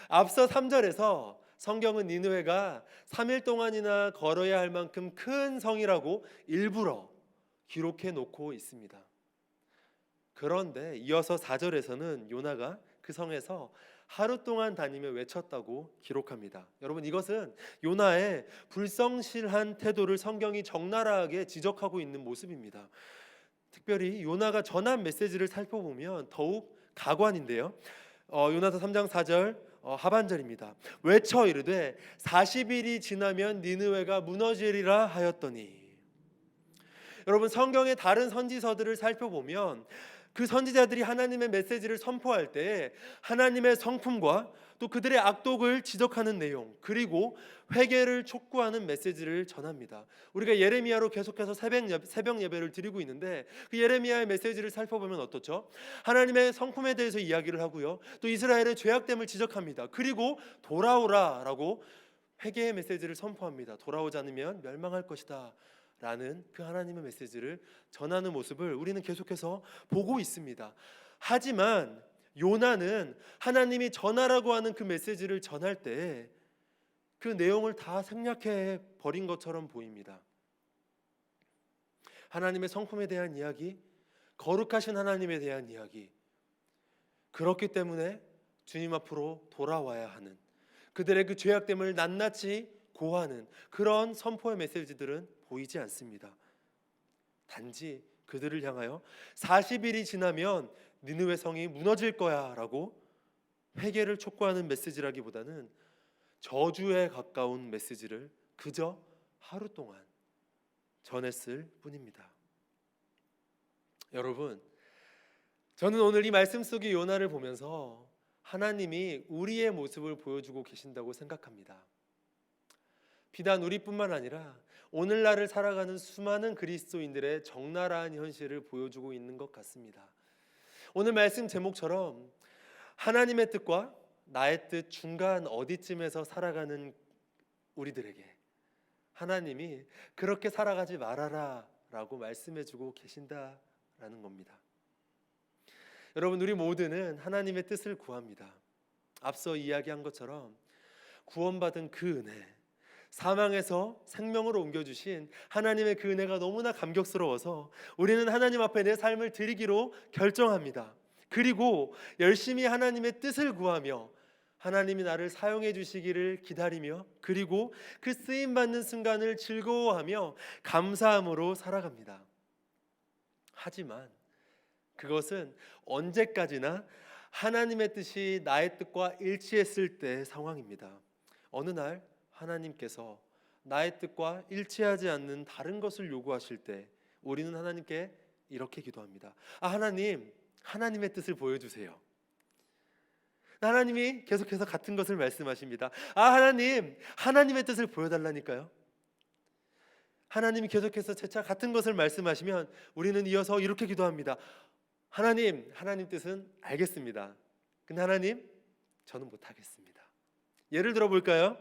앞서 3절에서 성경은 니느웨가 3일 동안이나 걸어야 할 만큼 큰 성이라고 일부러 기록해 놓고 있습니다. 그런데 이어서 4절에서는 요나가 그 성에서 하루 동안 다니며 외쳤다고 기록합니다. 여러분, 이것은 요나의 불성실한 태도를 성경이 적나라하게 지적하고 있는 모습입니다. 특별히 요나가 전한 메시지를 살펴보면 더욱 가관인데요. 요나서 3장 4절 하반절입니다. 외쳐 이르되 40일이 지나면 니느웨가 무너지리라 하였더니. 여러분, 성경의 다른 선지서들을 살펴보면 그 선지자들이 하나님의 메시지를 선포할 때 하나님의 성품과 또 그들의 악독을 지적하는 내용, 그리고 회개를 촉구하는 메시지를 전합니다. 우리가 예레미야로 계속해서 새벽 예배를 드리고 있는데 그 예레미야의 메시지를 살펴보면 어떻죠? 하나님의 성품에 대해서 이야기를 하고요, 또 이스라엘의 죄악됨을 지적합니다. 그리고 돌아오라라고 회개의 메시지를 선포합니다. 돌아오지 않으면 멸망할 것이다 라는 그 하나님의 메시지를 전하는 모습을 우리는 계속해서 보고 있습니다. 하지만 요나는 하나님이 전하라고 하는 그 메시지를 전할 때 그 내용을 다 생략해 버린 것처럼 보입니다. 하나님의 성품에 대한 이야기, 거룩하신 하나님에 대한 이야기, 그렇기 때문에 주님 앞으로 돌아와야 하는, 그들의 그 죄악됨을 낱낱이 고하는 그런 선포의 메시지들은 보이지 않습니다. 단지 그들을 향하여 40일이 지나면 니느웨 성이 무너질 거야 라고 회개를 촉구하는 메시지라기보다는 저주에 가까운 메시지를 그저 하루 동안 전했을 뿐입니다. 여러분, 저는 오늘 이 말씀 속의 요나를 보면서 하나님이 우리의 모습을 보여주고 계신다고 생각합니다. 비단 우리뿐만 아니라 오늘날을 살아가는 수많은 그리스도인들의 적나라한 현실을 보여주고 있는 것 같습니다. 오늘 말씀 제목처럼 하나님의 뜻과 나의 뜻 중간 어디쯤에서 살아가는 우리들에게 하나님이 그렇게 살아가지 말아라 라고 말씀해주고 계신다라는 겁니다. 여러분, 우리 모두는 하나님의 뜻을 구합니다. 앞서 이야기한 것처럼 구원받은 그 은혜, 사망에서 생명으로 옮겨주신 하나님의 그 은혜가 너무나 감격스러워서 우리는 하나님 앞에 내 삶을 드리기로 결정합니다. 그리고 열심히 하나님의 뜻을 구하며 하나님이 나를 사용해 주시기를 기다리며, 그리고 그 쓰임받는 순간을 즐거워하며 감사함으로 살아갑니다. 하지만 그것은 언제까지나 하나님의 뜻이 나의 뜻과 일치했을 때의 상황입니다. 어느 날 하나님께서 나의 뜻과 일치하지 않는 다른 것을 요구하실 때 우리는 하나님께 이렇게 기도합니다. 하나님, 하나님의 뜻을 보여주세요. 하나님이 계속해서 같은 것을 말씀하십니다. 하나님, 하나님의 뜻을 보여달라니까요. 하나님이 계속해서 재차 같은 것을 말씀하시면 우리는 이어서 이렇게 기도합니다. 하나님, 하나님 뜻은 알겠습니다. 근데 하나님, 저는 못하겠습니다. 예를 들어 볼까요?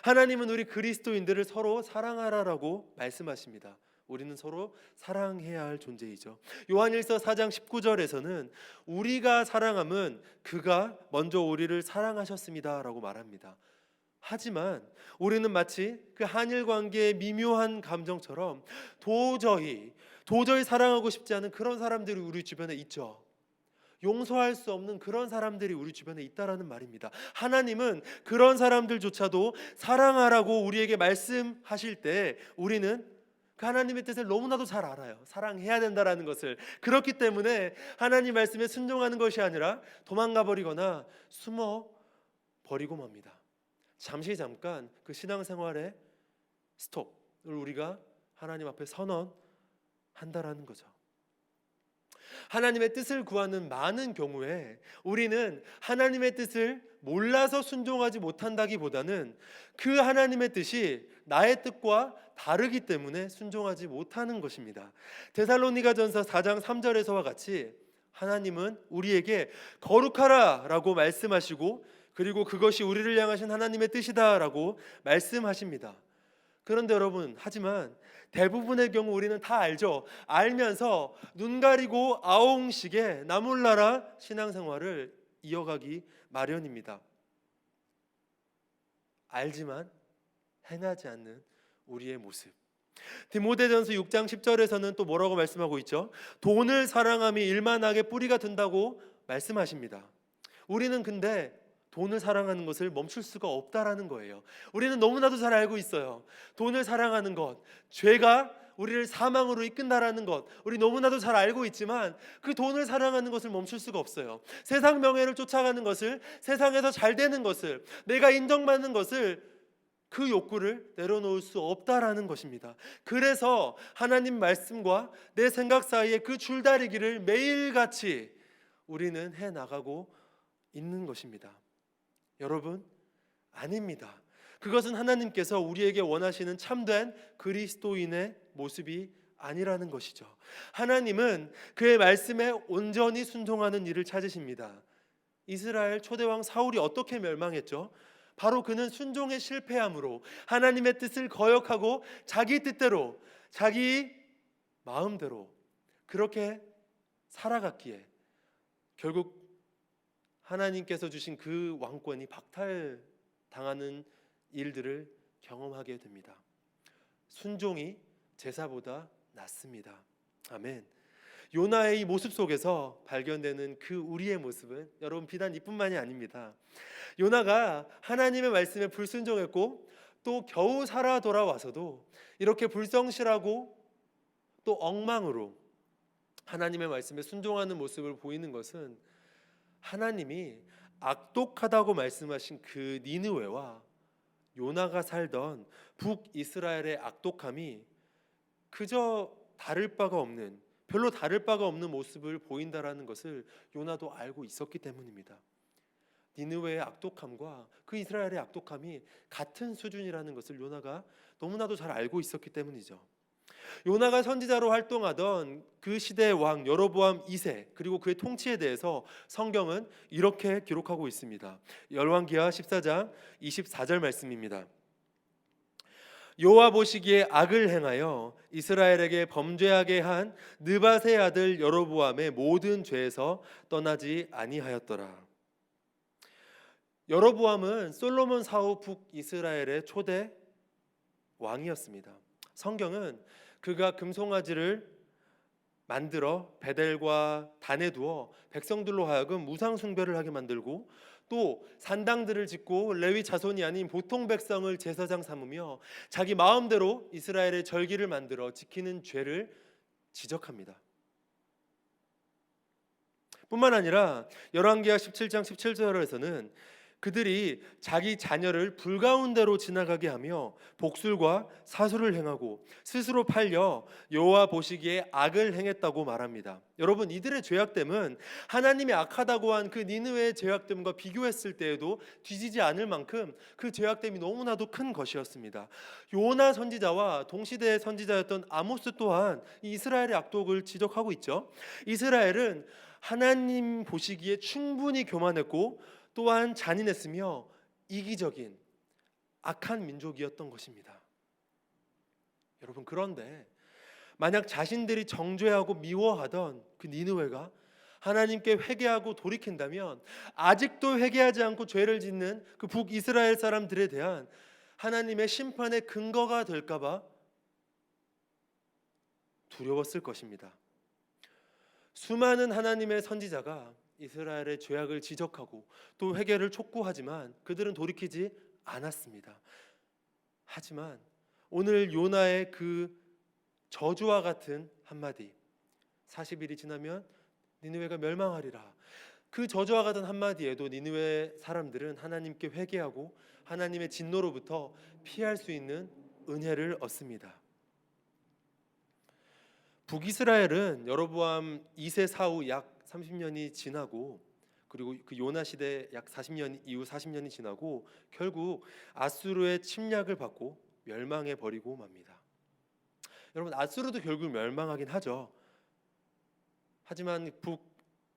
하나님은 우리 그리스도인들을 서로 사랑하라라고 말씀하십니다. 우리는 서로 사랑해야 할 존재이죠. 요한일서 4장 19절에서는 우리가 사랑함은 그가 먼저 우리를 사랑하셨습니다 라고 말합니다. 하지만 우리는 마치 그 한일 관계의 미묘한 감정처럼 도저히 사랑하고 싶지 않은 그런 사람들이 우리 주변에 있죠. 용서할 수 없는 그런 사람들이 우리 주변에 있다라는 말입니다. 하나님은 그런 사람들조차도 사랑하라고 우리에게 말씀하실 때 우리는 그 하나님의 뜻을 너무나도 잘 알아요. 사랑해야 된다라는 것을. 그렇기 때문에 하나님 말씀에 순종하는 것이 아니라 도망가 버리거나 숨어 버리고 맙니다. 잠깐 그 신앙생활의 스톱을 우리가 하나님 앞에 선언한다라는 거죠. 하나님의 뜻을 구하는 많은 경우에 우리는 하나님의 뜻을 몰라서 순종하지 못한다기보다는 그 하나님의 뜻이 나의 뜻과 다르기 때문에 순종하지 못하는 것입니다. 데살로니가전서 4장 3절에서와 같이 하나님은 우리에게 거룩하라 라고 말씀하시고, 그리고 그것이 우리를 향하신 하나님의 뜻이다라고 말씀하십니다. 그런데 여러분, 하지만 대부분의 경우 우리는 다 알죠. 알면서 눈 가리고 아웅식의 나몰라라 신앙생활을 이어가기 마련입니다. 알지만 행하지 않는 우리의 모습. 디모데전서 6장 10절에서는 또 뭐라고 말씀하고 있죠? 돈을 사랑함이 일만하게 뿌리가 된다고 말씀하십니다. 우리는 근데 돈을 사랑하는 것을 멈출 수가 없다라는 거예요. 우리는 너무나도 잘 알고 있어요. 돈을 사랑하는 것, 죄가 우리를 사망으로 이끈다라는 것, 우리 너무나도 잘 알고 있지만 그 돈을 사랑하는 것을 멈출 수가 없어요. 세상 명예를 쫓아가는 것을, 세상에서 잘 되는 것을, 내가 인정받는 것을, 그 욕구를 내려놓을 수 없다라는 것입니다. 그래서 하나님 말씀과 내 생각 사이에 그 줄다리기를 매일같이 우리는 해나가고 있는 것입니다. 여러분, 아닙니다. 그것은 하나님께서 우리에게 원하시는 참된 그리스도인의 모습이 아니라는 것이죠. 하나님은 그의 말씀에 온전히 순종하는 일을 찾으십니다. 이스라엘 초대왕 사울이 어떻게 멸망했죠? 바로 그는 순종에 실패함으로 하나님의 뜻을 거역하고 자기 뜻대로, 자기 마음대로 그렇게 살아갔기에 결국 하나님께서 주신 그 왕권이 박탈당하는 일들을 경험하게 됩니다. 순종이 제사보다 낫습니다. 아멘. 요나의 이 모습 속에서 발견되는 그 우리의 모습은 여러분 비단 이뿐만이 아닙니다. 요나가 하나님의 말씀에 불순종했고 또 겨우 살아 돌아와서도 이렇게 불성실하고 또 엉망으로 하나님의 말씀에 순종하는 모습을 보이는 것은 하나님이 악독하다고 말씀하신 그 니느웨와 요나가 살던 북이스라엘의 악독함이 그저 별로 다를 바가 없는 모습을 보인다라는 것을 요나도 알고 있었기 때문입니다. 니느웨의 악독함과 그 이스라엘의 악독함이 같은 수준이라는 것을 요나가 너무나도 잘 알고 있었기 때문이죠. 요나가 선지자로 활동하던 그 시대의 왕 여로보암 2세 그리고 그의 통치에 대해서 성경은 이렇게 기록하고 있습니다. 열왕기하 14장 24절 말씀입니다. 여호와 보시기에 악을 행하여 이스라엘에게 범죄하게 한 느밧의 아들 여로보암의 모든 죄에서 떠나지 아니하였더라. 여로보암은 솔로몬 사후 북이스라엘의 초대 왕이었습니다. 성경은 그가 금송아지를 만들어 베델과 단에 두어 백성들로 하여금 무상 숭배를 하게 만들고 또 산당들을 짓고 레위 자손이 아닌 보통 백성을 제사장 삼으며 자기 마음대로 이스라엘의 절기를 만들어 지키는 죄를 지적합니다. 뿐만 아니라 열왕기하 17장 17절에서는 그들이 자기 자녀를 불가운데로 지나가게 하며 복술과 사술을 행하고 스스로 팔려 여호와 보시기에 악을 행했다고 말합니다. 여러분, 이들의 죄악됨은 하나님이 악하다고 한 그 니느웨의 죄악됨과 비교했을 때에도 뒤지지 않을 만큼 그 죄악됨이 너무나도 큰 것이었습니다. 요나 선지자와 동시대의 선지자였던 아모스 또한 이 이스라엘의 악독을 지적하고 있죠. 이스라엘은 하나님 보시기에 충분히 교만했고 또한 잔인했으며 이기적인 악한 민족이었던 것입니다. 여러분, 그런데 만약 자신들이 정죄하고 미워하던 그 니느웨가 하나님께 회개하고 돌이킨다면 아직도 회개하지 않고 죄를 짓는 그 북이스라엘 사람들에 대한 하나님의 심판의 근거가 될까봐 두려웠을 것입니다. 수많은 하나님의 선지자가 이스라엘의 죄악을 지적하고 또 회개를 촉구하지만 그들은 돌이키지 않았습니다. 하지만 오늘 요나의 그 저주와 같은 한마디, 40일이 지나면 니느웨가 멸망하리라, 그 저주와 같은 한마디에도 니느웨 사람들은 하나님께 회개하고 하나님의 진노로부터 피할 수 있는 은혜를 얻습니다. 북이스라엘은 여로보암 2세 사후 약 30년이 지나고 그리고 그 요나 시대 약 40년 이후 40년이 지나고 결국 아수르의 침략을 받고 멸망해 버리고 맙니다. 여러분, 아수르도 결국 멸망하긴 하죠. 하지만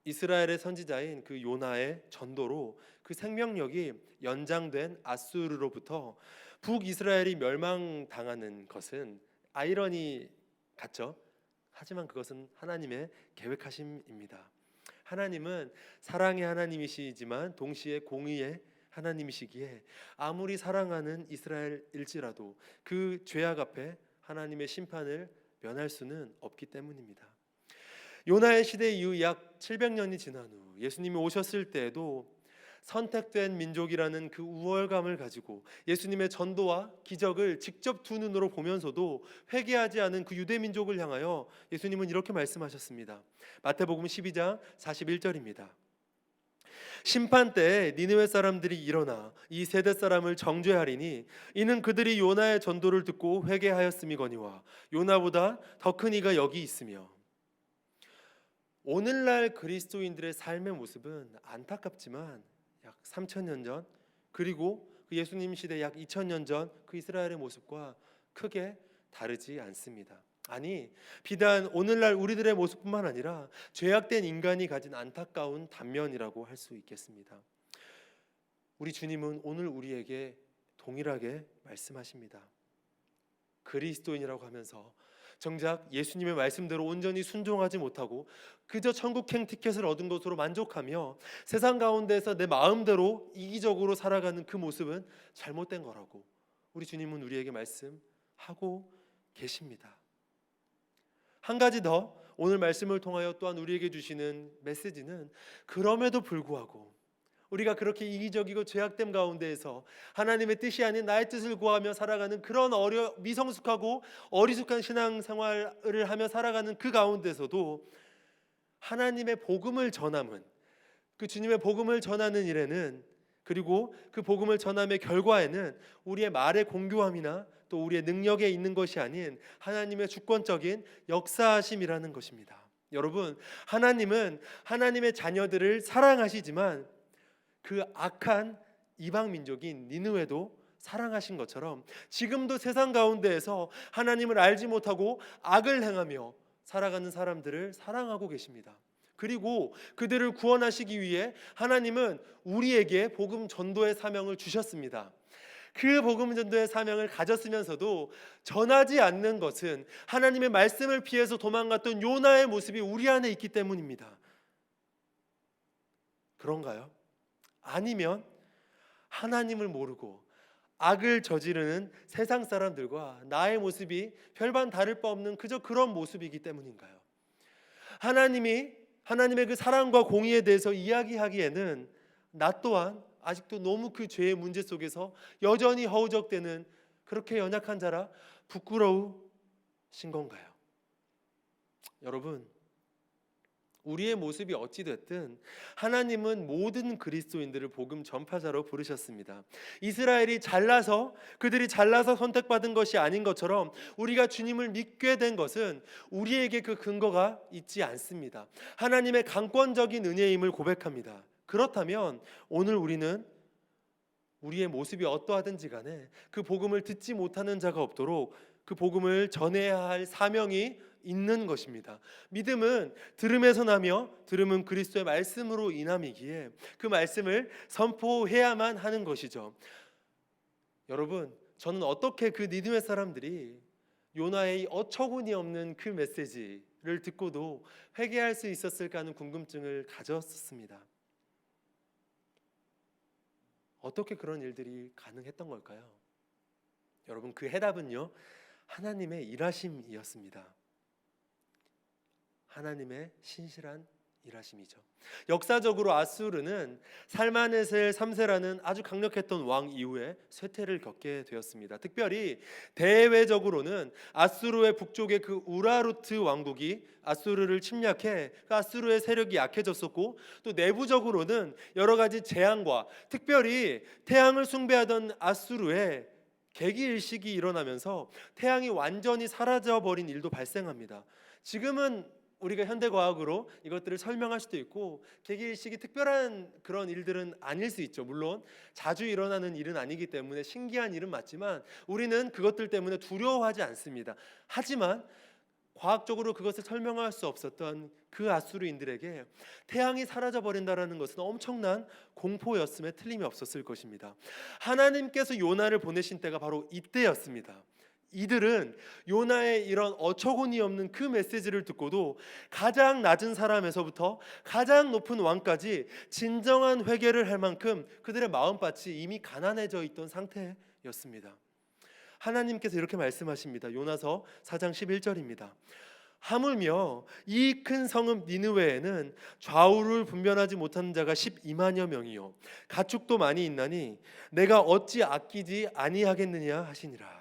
북이스라엘의 선지자인 그 요나의 전도로 그 생명력이 연장된 아수르로부터 북이스라엘이 멸망당하는 것은 아이러니 같죠. 하지만 그것은 하나님의 계획하심입니다. 하나님은 사랑의 하나님이시지만 동시에 공의의 하나님이시기에 아무리 사랑하는 이스라엘일지라도 그 죄악 앞에 하나님의 심판을 면할 수는 없기 때문입니다. 요나의 시대 이후 약 700년이 지난 후 예수님이 오셨을 때에도 선택된 민족이라는 그 우월감을 가지고 예수님의 전도와 기적을 직접 두 눈으로 보면서도 회개하지 않은 그 유대 민족을 향하여 예수님은 이렇게 말씀하셨습니다. 마태복음 12장 41절입니다. 심판 때에 니느웨 사람들이 일어나 이 세대 사람을 정죄하리니 이는 그들이 요나의 전도를 듣고 회개하였음이거니와 요나보다 더 큰 이가 여기 있으며. 오늘날 그리스도인들의 삶의 모습은 안타깝지만 약 3000년 전 그리고 그 예수님 시대 약 2000년 전 그 이스라엘의 모습과 크게 다르지 않습니다. 아니, 비단 오늘날 우리들의 모습뿐만 아니라 죄악된 인간이 가진 안타까운 단면이라고 할 수 있겠습니다. 우리 주님은 오늘 우리에게 동일하게 말씀하십니다. 그리스도인이라고 하면서 정작 예수님의 말씀대로 온전히 순종하지 못하고 그저 천국행 티켓을 얻은 것으로 만족하며 세상 가운데서 내 마음대로 이기적으로 살아가는 그 모습은 잘못된 거라고 우리 주님은 우리에게 말씀하고 계십니다. 한 가지 더 오늘 말씀을 통하여 또한 우리에게 주시는 메시지는 그럼에도 불구하고 우리가 그렇게 이기적이고 죄악됨 가운데에서 하나님의 뜻이 아닌 나의 뜻을 구하며 살아가는 그런 미성숙하고 어리숙한 신앙생활을 하며 살아가는 그 가운데서도 하나님의 복음을 전함은, 그 주님의 복음을 전하는 일에는, 그리고 그 복음을 전함의 결과에는 우리의 말의 공교함이나 또 우리의 능력에 있는 것이 아닌 하나님의 주권적인 역사하심이라는 것입니다. 여러분, 하나님은 하나님의 자녀들을 사랑하시지만 그 악한 이방 민족인 니느웨도 사랑하신 것처럼 지금도 세상 가운데에서 하나님을 알지 못하고 악을 행하며 살아가는 사람들을 사랑하고 계십니다. 그리고 그들을 구원하시기 위해 하나님은 우리에게 복음 전도의 사명을 주셨습니다. 그 복음 전도의 사명을 가졌으면서도 전하지 않는 것은 하나님의 말씀을 피해서 도망갔던 요나의 모습이 우리 안에 있기 때문입니다. 그런가요? 아니면 하나님을 모르고 악을 저지르는 세상 사람들과 나의 모습이 별반 다를 바 없는 그저 그런 모습이기 때문인가요? 하나님의 그 사랑과 공의에 대해서 이야기하기에는 나 또한 아직도 너무 그 죄의 문제 속에서 여전히 허우적대는 그렇게 연약한 자라 부끄러우신 건가요? 여러분, 우리의 모습이 어찌됐든 하나님은 모든 그리스도인들을 복음 전파자로 부르셨습니다. 이스라엘이 그들이 잘나서 선택받은 것이 아닌 것처럼 우리가 주님을 믿게 된 것은 우리에게 그 근거가 있지 않습니다. 하나님의 강권적인 은혜임을 고백합니다. 그렇다면 오늘 우리는 우리의 모습이 어떠하든지 간에 그 복음을 듣지 못하는 자가 없도록 그 복음을 전해야 할 사명이 있는 것입니다. 믿음은 들음에서 나며 들음은 그리스도의 말씀으로 인함이기에 그 말씀을 선포해야만 하는 것이죠. 여러분, 저는 어떻게 그 니느웨 사람들이 요나의 어처구니 없는 그 메시지를 듣고도 회개할 수 있었을까 하는 궁금증을 가졌습니다. 어떻게 그런 일들이 가능했던 걸까요? 여러분, 그 해답은요, 하나님의 일하심이었습니다. 하나님의 신실한 일하심이죠. 역사적으로 아수르는 살마네셀 3세라는 아주 강력했던 왕 이후에 쇠퇴를 겪게 되었습니다. 특별히 대외적으로는 아수르의 북쪽의 그 우라루트 왕국이 아수르를 침략해 그 아수르의 세력이 약해졌었고, 또 내부적으로는 여러 가지 재앙과 특별히 태양을 숭배하던 아수르의 개기일식이 일어나면서 태양이 완전히 사라져버린 일도 발생합니다. 지금은 우리가 현대과학으로 이것들을 설명할 수도 있고 개기일식이 특별한 그런 일들은 아닐 수 있죠. 물론 자주 일어나는 일은 아니기 때문에 신기한 일은 맞지만 우리는 그것들 때문에 두려워하지 않습니다. 하지만 과학적으로 그것을 설명할 수 없었던 그 아수르인들에게 태양이 사라져버린다는 것은 엄청난 공포였음에 틀림이 없었을 것입니다. 하나님께서 요나를 보내신 때가 바로 이때였습니다. 이들은 요나의 이런 어처구니 없는 그 메시지를 듣고도 가장 낮은 사람에서부터 가장 높은 왕까지 진정한 회개를 할 만큼 그들의 마음밭이 이미 가난해져 있던 상태였습니다. 하나님께서 이렇게 말씀하십니다. 요나서 4장 11절입니다. 하물며 이 큰 성읍 니느웨에는 좌우를 분별하지 못하는 자가 12만여 명이요 가축도 많이 있나니 내가 어찌 아끼지 아니하겠느냐 하시니라.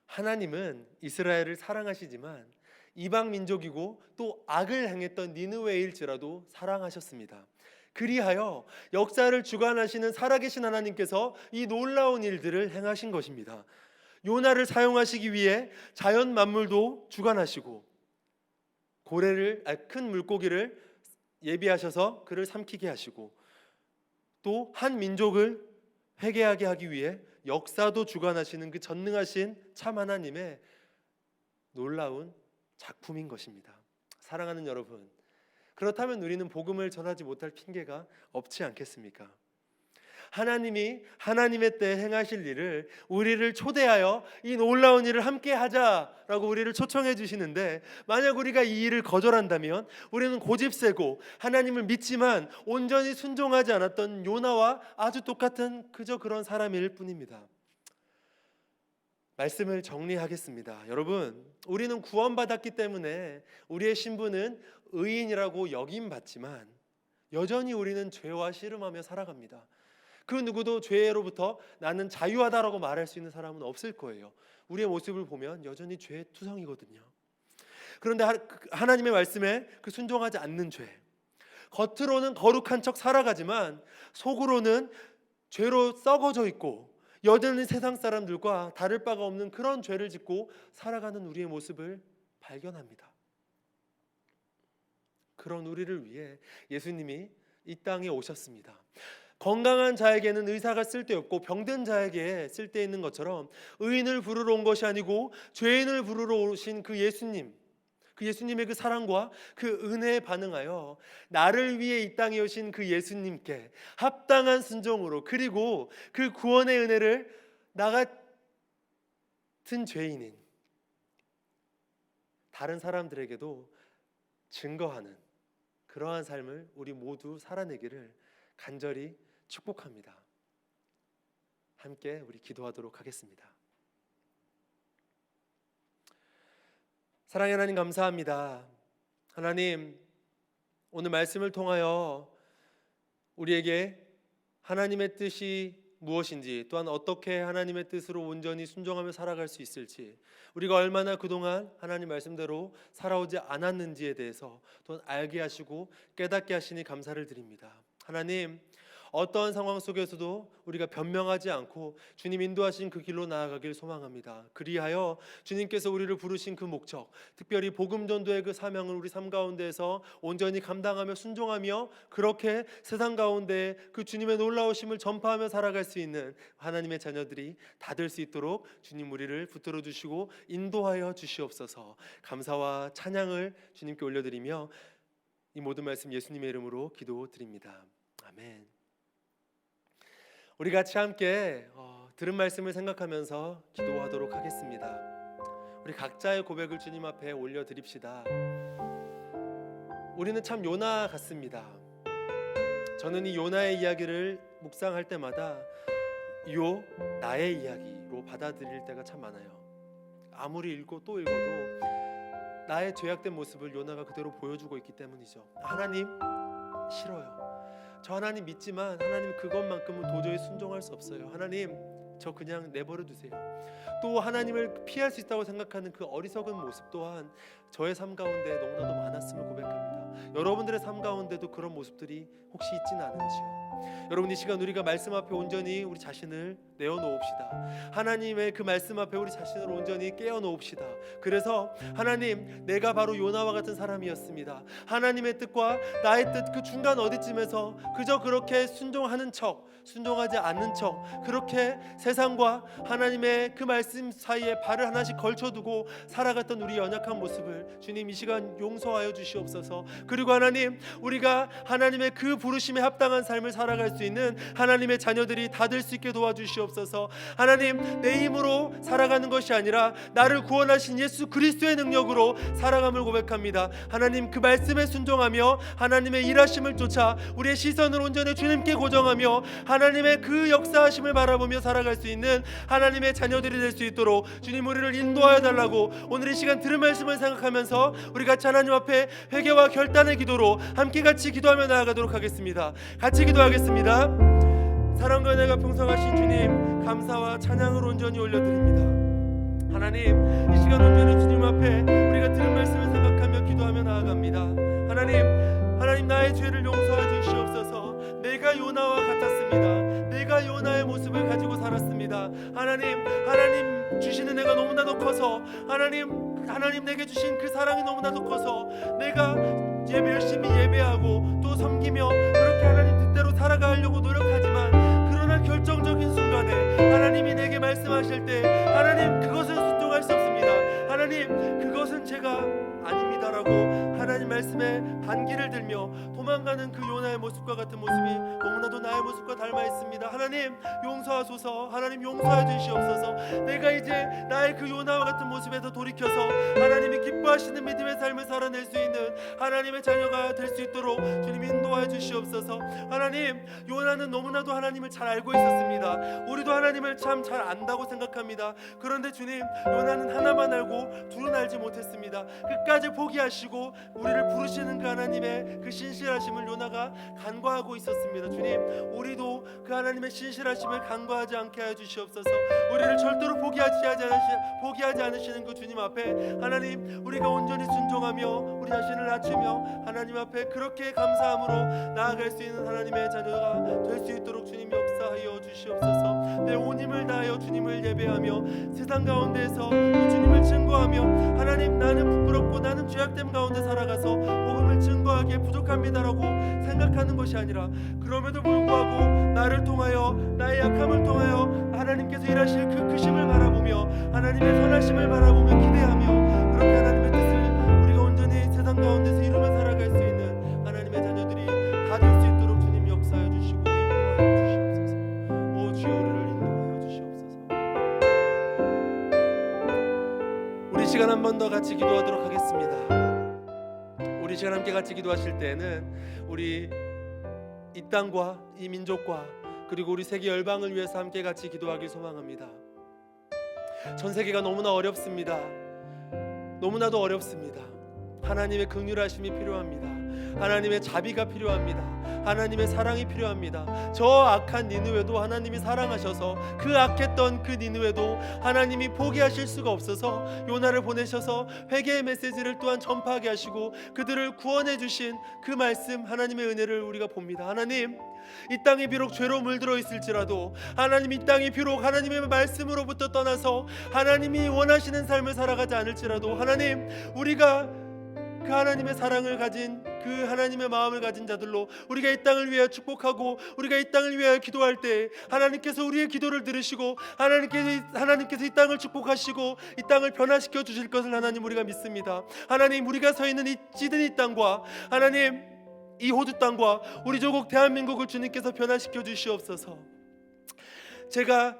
하나님은 이스라엘을 사랑하시지만 이방 민족이고 또 악을 행했던 니느웨일지라도 사랑하셨습니다. 그리하여 역사를 주관하시는 살아계신 하나님께서 이 놀라운 일들을 행하신 것입니다. 요나를 사용하시기 위해 자연 만물도 주관하시고 큰 물고기를 예비하셔서 그를 삼키게 하시고 또 한 민족을 회개하게 하기 위해 역사도 주관하시는 그 전능하신 참 하나님의 놀라운 작품인 것입니다. 사랑하는 여러분, 그렇다면 우리는 복음을 전하지 못할 핑계가 없지 않겠습니까? 하나님이 하나님의 때 행하실 일을 우리를 초대하여 이 놀라운 일을 함께 하자라고 우리를 초청해 주시는데, 만약 우리가 이 일을 거절한다면 우리는 고집세고 하나님을 믿지만 온전히 순종하지 않았던 요나와 아주 똑같은 그저 그런 사람일 뿐입니다. 말씀을 정리하겠습니다. 여러분, 우리는 구원받았기 때문에 우리의 신분은 의인이라고 여김받지만 여전히 우리는 죄와 씨름하며 살아갑니다. 그 누구도 죄로부터 나는 자유하다라고 말할 수 있는 사람은 없을 거예요. 우리의 모습을 보면 여전히 죄투성이거든요. 그런데 하나님의 말씀에 그 순종하지 않는 죄, 겉으로는 거룩한 척 살아가지만 속으로는 죄로 썩어져 있고 여전히 세상 사람들과 다를 바가 없는 그런 죄를 짓고 살아가는 우리의 모습을 발견합니다. 그런 우리를 위해 예수님이 이 땅에 오셨습니다. 건강한 자에게는 의사가 쓸데없고 병든 자에게 쓸데있는 것처럼 의인을 부르러 온 것이 아니고 죄인을 부르러 오신 그 예수님, 그 예수님의 그 사랑과 그 은혜에 반응하여 나를 위해 이 땅에 오신 그 예수님께 합당한 순종으로, 그리고 그 구원의 은혜를 나 같은 죄인인 다른 사람들에게도 증거하는 그러한 삶을 우리 모두 살아내기를 간절히 축복합니다. 함께 우리 기도하도록 하겠습니다. 사랑의 하나님, 감사합니다. 하나님, 오늘 말씀을 통하여 우리에게 하나님의 뜻이 무엇인지, 또한 어떻게 하나님의 뜻으로 온전히 순종하며 살아갈 수 있을지, 우리가 얼마나 그동안 하나님 말씀대로 살아오지 않았는지에 대해서 또한 알게 하시고 깨닫게 하시니 감사를 드립니다. 하나님, 어떠한 상황 속에서도 우리가 변명하지 않고 주님 인도하신 그 길로 나아가길 소망합니다. 그리하여 주님께서 우리를 부르신 그 목적, 특별히 복음 전도의 그 사명을 우리 삶 가운데에서 온전히 감당하며 순종하며 그렇게 세상 가운데 그 주님의 놀라우심을 전파하며 살아갈 수 있는 하나님의 자녀들이 다 될 수 있도록 주님 우리를 붙들어 주시고 인도하여 주시옵소서. 감사와 찬양을 주님께 올려드리며 이 모든 말씀 예수님의 이름으로 기도드립니다. 아멘. 우리 같이 함께 들은 말씀을 생각하면서 기도하도록 하겠습니다. 우리 각자의 고백을 주님 앞에 올려드립시다. 우리는 참 요나 같습니다. 저는 이 요나의 이야기를 묵상할 때마다 나의 이야기로 받아들일 때가 참 많아요. 아무리 읽고 또 읽어도 나의 죄악된 모습을 요나가 그대로 보여주고 있기 때문이죠. 하나님, 싫어요. 저 하나님 믿지만 하나님 그것만큼은 도저히 순종할 수 없어요. 하나님, 저 그냥 내버려 두세요. 또 하나님을 피할 수 있다고 생각하는 그 어리석은 모습 또한 저의 삶 가운데 너무나도 많았음을 고백합니다. 여러분들의 삶 가운데도 그런 모습들이 혹시 있지는 않은지요? 여러분, 이 시간 우리가 말씀 앞에 온전히 우리 자신을 내어놓읍시다. 하나님의 그 말씀 앞에 우리 자신을 온전히 깨어놓읍시다. 그래서 하나님, 내가 바로 요나와 같은 사람이었습니다. 하나님의 뜻과 나의 뜻 그 중간 어디쯤에서 그저 그렇게 순종하는 척, 순종하지 않는 척, 그렇게 세상과 하나님의 그 말씀 사이에 발을 하나씩 걸쳐두고 살아갔던 우리 연약한 모습을 주님 이 시간 용서하여 주시옵소서. 그리고 하나님, 우리가 하나님의 그 부르심에 합당한 삶을 살아갈 수 있는 하나님의 자녀들이 다 될 수 있게 도와주시옵소서. 하나님, 내 힘으로 살아가는 것이 아니라 나를 구원하신 예수 그리스도의 능력으로 살아감을 고백합니다. 하나님, 그 말씀에 순종하며 하나님의 일하심을 쫓아 우리의 시선을 온전히 주님께 고정하며 하나님의 그 역사하심을 바라보며 살아갈 수 있는 하나님의 자녀들이 될 수 있도록 주님 우리를 인도하여 달라고 오늘 이 시간 들은 말씀을 생각하면서 우리 같이 하나님 앞에 회개와 결단의 기도로 함께 같이 기도하며 나아가도록 하겠습니다. 같이 기도하겠습니다. 사랑과 은혜가 풍성하신 주님, 감사와 찬양을 온전히 올려드립니다. 하나님, 이 시간 온전히 주님 앞에 우리가 들은 말씀을 생각하며 기도하며 나아갑니다. 하나님, 나의 죄를 용서해 주시옵소서. 내가 요나와 같았습니다. 내가 요나의 모습을 가지고 살았습니다. 하나님 주신 은혜가 너무나도 커서 하나님 내게 주신 그 사랑이 너무나도 커서 내가 열심히 예배하고 또 섬기며 그렇게 하나님 뜻대로 살아가려고 노력하지만, 그러나 결정적인 순간에 하나님이 내게 말씀하실 때 하나님 그것은 순종할 수 없습니다. 하나님, 그것은 정체가 아닙니다라고 하나님 말씀에 반기를 들며 도망가는 그 요나의 모습과 같은 모습이 너무나도 나의 모습과 닮아 있습니다. 하나님 용서하소서. 하나님 용서해 주시옵소서. 내가 이제 나의 그 요나와 같은 모습에서 돌이켜서 하나님이 기뻐하시는 믿음의 삶을 살아낼 수 있는 하나님의 자녀가 될 수 있도록 주님 인도하여 주시옵소서. 하나님 요나는 너무나도 하나님을 잘 알고 있었습니다. 우리도 하나님을 참 잘 안다고 생각합니다. 그런데 주님 요나는 하나만 알고 둘은 알지 못했습니다. 끝까지 포기하시고 우리를 부르시는 그 하나님의 그 신실하심을 요나가 간과하고 있었습니다. 주님 우리도 그 하나님의 신실하심을 간과하지 않게 하여 주시옵소서. 우리를 절대로 포기하지 않으시는 그 주님 앞에 하나님 우리가 온전히 순종하며 우리 자신을 낮추며 하나님 앞에 그렇게 감사함으로 나아갈 수 있는 하나님의 자녀가 될 수 있도록 주님 역사하여 주시옵소서. 내 온 힘을 다하여 주님을 예배하며 세상 가운데에서 그 주님을 증거하며 하나님 나는 부끄럽고 나는 죄악됨 가운데 살아가서 복음을 증거하기에 부족합니다라고 생각하는 것이 아니라 그럼에도 불구하고 나를 통하여 나의 약함을 통하여 하나님께서 일하실 그 크심을 바라보며 하나님의 선하심을 바라보며 기대하며 그렇게 하나님의 뜻을 우리가 온전히 세상 가운데서 이루며 살아갈 수 있는 하나님의 자녀들이 다 될 수 있도록 주님 역사해 주시고 인도하여 주시옵소서. 오 주여 우리를 인도하여 주시옵소서. 우리 시간 한 번 더 같이 기도하도록 하겠습니다. 우리 시간 함께 같이 기도하실 때에는 우리 이 땅과 이 민족과 그리고 우리 세계 열방을 위해서 함께 같이 기도하길 소망합니다. 전 세계가 너무나 어렵습니다. 너무나도 어렵습니다. 하나님의 긍휼하심이 필요합니다. 하나님의 자비가 필요합니다. 하나님의 사랑이 필요합니다. 저 악한 니느웨도 하나님이 사랑하셔서 그 악했던 그 니느웨도 하나님이 포기하실 수가 없어서 요나를 보내셔서 회개의 메시지를 또한 전파하게 하시고 그들을 구원해 주신 그 말씀 하나님의 은혜를 우리가 봅니다. 하나님 이 땅이 비록 죄로 물들어 있을지라도 하나님 이 땅이 비록 하나님의 말씀으로부터 떠나서 하나님이 원하시는 삶을 살아가지 않을지라도 하나님 우리가 그 하나님의 사랑을 가진 그 하나님의 마음을 가진 자들로 우리가 이 땅을 위하여 축복하고 우리가 이 땅을 위하여 기도할 때 하나님께서 우리의 기도를 들으시고 하나님께서 이 땅을 축복하시고 이 땅을 변화시켜 주실 것을 하나님 우리가 믿습니다. 하나님 우리가 서 있는 이 시드니 땅과 하나님 이 호주 땅과 우리 조국 대한민국을 주님께서 변화시켜 주시옵소서. 제가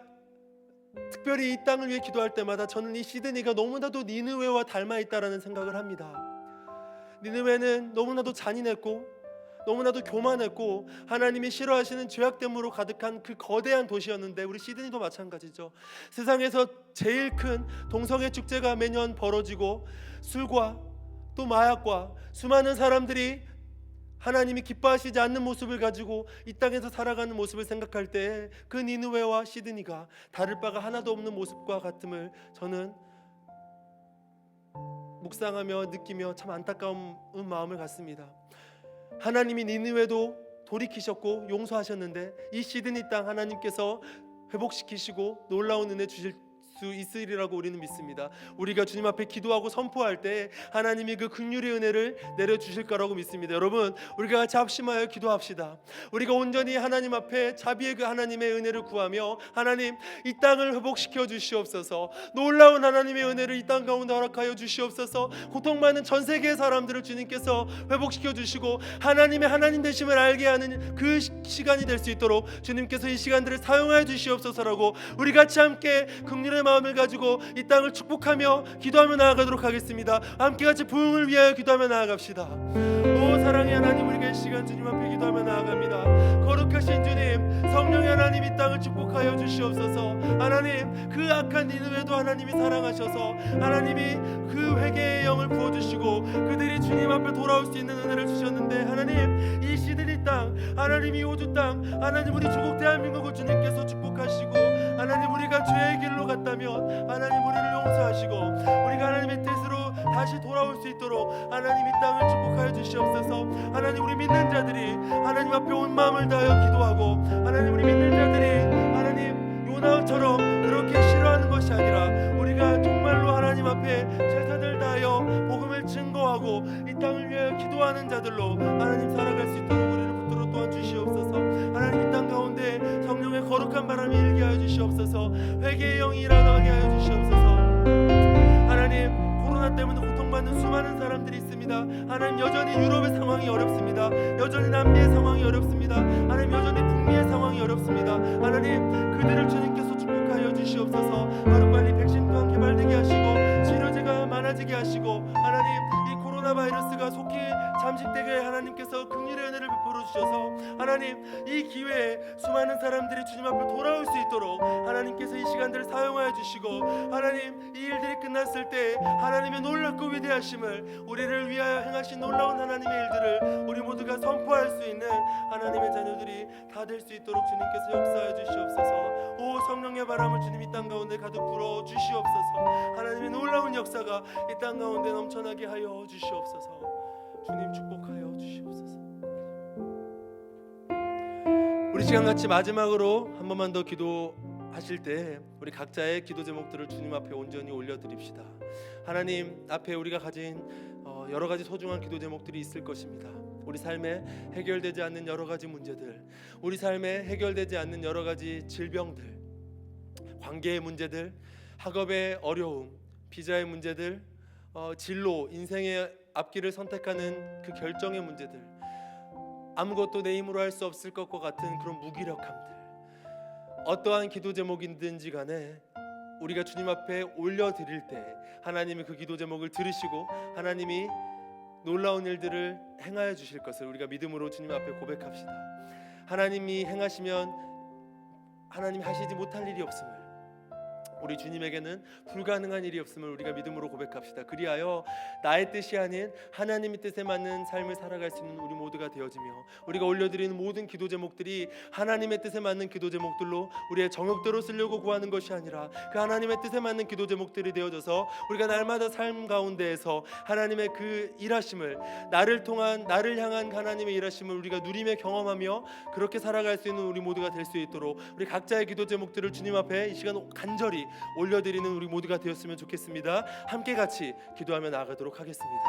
특별히 이 땅을 위해 기도할 때마다 저는 이 시드니가 너무나도 니느웨와 닮아 있다라는 생각을 합니다. 니느웨는 너무나도 잔인했고 너무나도 교만했고 하나님이 싫어하시는 죄악됨으로 가득한 그 거대한 도시였는데 우리 시드니도 마찬가지죠. 세상에서 제일 큰 동성애 축제가 매년 벌어지고 술과 또 마약과 수많은 사람들이 하나님이 기뻐하시지 않는 모습을 가지고 이 땅에서 살아가는 모습을 생각할 때 그 니느웨와 시드니가 다를 바가 하나도 없는 모습과 같음을 저는 묵상하며 느끼며 참 안타까운 마음을 갖습니다. 하나님이 니느웨도 돌이키셨고 용서하셨는데 이 시드니 땅 하나님께서 회복시키시고 놀라운 은혜 주실 수 있으리라고 우리는 믿습니다. 우리가 주님 앞에 기도하고 선포할 때 하나님이 그 긍휼의 은혜를 내려주실 거라고 믿습니다. 여러분 우리가 같이 합심하여 기도합시다. 우리가 온전히 하나님 앞에 자비의 그 하나님의 은혜를 구하며 하나님 이 땅을 회복시켜 주시옵소서. 놀라운 하나님의 은혜를 이 땅 가운데 허락하여 주시옵소서. 고통받는 전 세계의 사람들을 주님께서 회복시켜 주시고 하나님의 하나님 되심을 알게 하는 그 시간이 될 수 있도록 주님께서 이 시간들을 사용하여 주시옵소서라고 우리 같이 함께 긍휼의 마음을 가지고 이 땅을 축복하며 기도하며 나아가도록 하겠습니다. 함께 같이 부흥을 위하여 기도하며 나아갑시다. 오 사랑의 하나님 우리가 이 시간 주님 앞에 기도하며 나아갑니다. 거룩하신 주님 성령의 하나님 이 땅을 축복하여 주시옵소서. 하나님 그 악한 니느웨도 하나님이 사랑하셔서 하나님이 그 회개의 영을 부어주시고 그들이 주님 앞에 돌아올 수 있는 은혜를 주셨는데 하나님 이 시드니 땅 하나님 이 호주 땅 하나님 우리 조국 대한민국을 주님께서 축복하시고 하나님 우리가 죄의 길로 갔다면 하나님 우리를 용서하시고 우리가 하나님의 뜻으로 다시 돌아올 수 있도록 하나님 이 땅을 축복하여 주시옵소서. 하나님 우리 믿는 자들이 하나님 앞에 온 마음을 다하여 기도하고 하나님 우리 믿는 자들이 하나님 요나처럼 그렇게 싫어하는 것이 아니라 우리가 정말로 하나님 앞에 최선을 다하여 복음을 증거하고 이 땅을 위하여 기도하는 자들로 하나님 살아갈 수 있도록 우리를 붙들어 또한 주시옵소서. 하나님 이 땅 가운데 성령의 거룩한 바람이 일게 하여 주시옵소서. 회개의 영이 일어나게 하여 주시옵소서. 하나님 코로나 때문에 고통받는 사람들이 있습니다. 하나님 여전히 유럽의 상황이 어렵습니다. 여전히 남미의 상황이 어렵습니다. 하나님 여전히 북미의 상황이 어렵습니다. 하나님 그들을 주님께서 축복하여 주시옵소서. 하루빨리 백신 또한 개발되게 하시고 치료제가 많아지게 하시고 하나님 이 코로나 바이러스가 속히 잠식되게 하나님께서 긍휼의 은혜를 베풀어 주셔서 하나님 이 기회에 수많은 사람들이 주님 앞에 돌아올 수 있도록 하나님께서 이 시간들을 사용하여 주시고 하나님 이 일들이 끝났을 때 하나님의 놀랍고 위대하심을 우리를 위하여 행하신 놀라운 하나님의 일들을 우리 모두가 선포할 수 있는 하나님의 자녀들이 다 될 수 있도록 주님께서 역사하여 주시옵소서. 오 성령의 바람을 주님 이 땅 가운데 가득 불어 주시옵소서. 하나님의 놀라운 역사가 이 땅 가운데 넘쳐나게 하여 주시옵소서. 주님 축복하여 주시옵소서. 우리 시간같이 마지막으로 한 번만 더 기도하실 때 우리 각자의 기도 제목들을 주님 앞에 온전히 올려드립시다. 하나님 앞에 우리가 가진 여러 가지 소중한 기도 제목들이 있을 것입니다. 우리 삶에 해결되지 않는 여러 가지 문제들, 우리 삶에 해결되지 않는 여러 가지 질병들, 관계의 문제들, 학업의 어려움, 비자의 문제들, 진로, 인생의 앞길을 선택하는 그 결정의 문제들, 아무것도 내 힘으로 할 수 없을 것과 같은 그런 무기력함들, 어떠한 기도 제목이든지 간에 우리가 주님 앞에 올려드릴 때 하나님이 그 기도 제목을 들으시고 하나님이 놀라운 일들을 행하여 주실 것을 우리가 믿음으로 주님 앞에 고백합시다. 하나님이 행하시면 하나님이 하시지 못할 일이 없음을, 우리 주님에게는 불가능한 일이 없음을 우리가 믿음으로 고백합시다. 그리하여 나의 뜻이 아닌 하나님의 뜻에 맞는 삶을 살아갈 수 있는 우리 모두가 되어지며 우리가 올려드리는 모든 기도 제목들이 하나님의 뜻에 맞는 기도 제목들로 우리의 정욕대로 쓰려고 구하는 것이 아니라 그 하나님의 뜻에 맞는 기도 제목들이 되어져서 우리가 날마다 삶 가운데에서 하나님의 그 일하심을, 나를 통한 나를 향한 하나님의 일하심을 우리가 누리며 경험하며 그렇게 살아갈 수 있는 우리 모두가 될 수 있도록 우리 각자의 기도 제목들을 주님 앞에 이 시간 간절히 올려드리는 우리 모두가 되었으면 좋겠습니다. 함께 같이 기도하며 나아가도록 하겠습니다.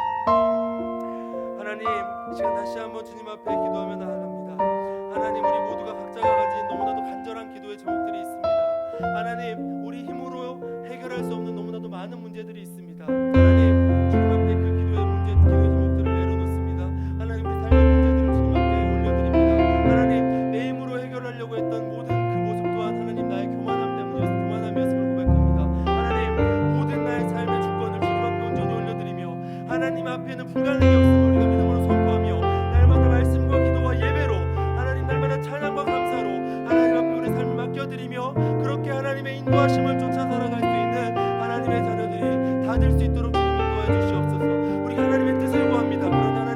하나님 이 시간 다시 한번 주님 앞에 기도하며 나아갑니다. 하나님 우리 모두가 각자가 가진 너무나도 간절한 기도의 제목들이 있습니다. 하나님 우리 힘으로 해결할 수 없는 너무나도 많은 문제들이 있습니다. 하나님 주님 앞에 그 기도의 제목들을 내려놓습니다. 하나님 우리 삶의 문제들을 주님 앞에 올려드립니다. 하나님 내 힘으로 해결하려고 했던 모든 그 모습 또한 하나님 나의 교만함이었음을 고백합니다. 하나님 모든 나의 삶의 주권을 주님 앞에 온전히 올려드리며 하나님 앞에는 불가능이 없음을 우리가 믿음으로 선포하며 날마다 말씀과 기도와 예배로 하나님 날마다 찬양과 감사로 하나님 앞에 우리 삶을 맡겨드리며 그렇게 하나님의 인도하심을 쫓아 살아갈 수 있는 하나님의 자녀들이 다 될 수 있도록 주님 인도해 주시옵소서. 우리가 하나님의 뜻을 구합니다. 그러나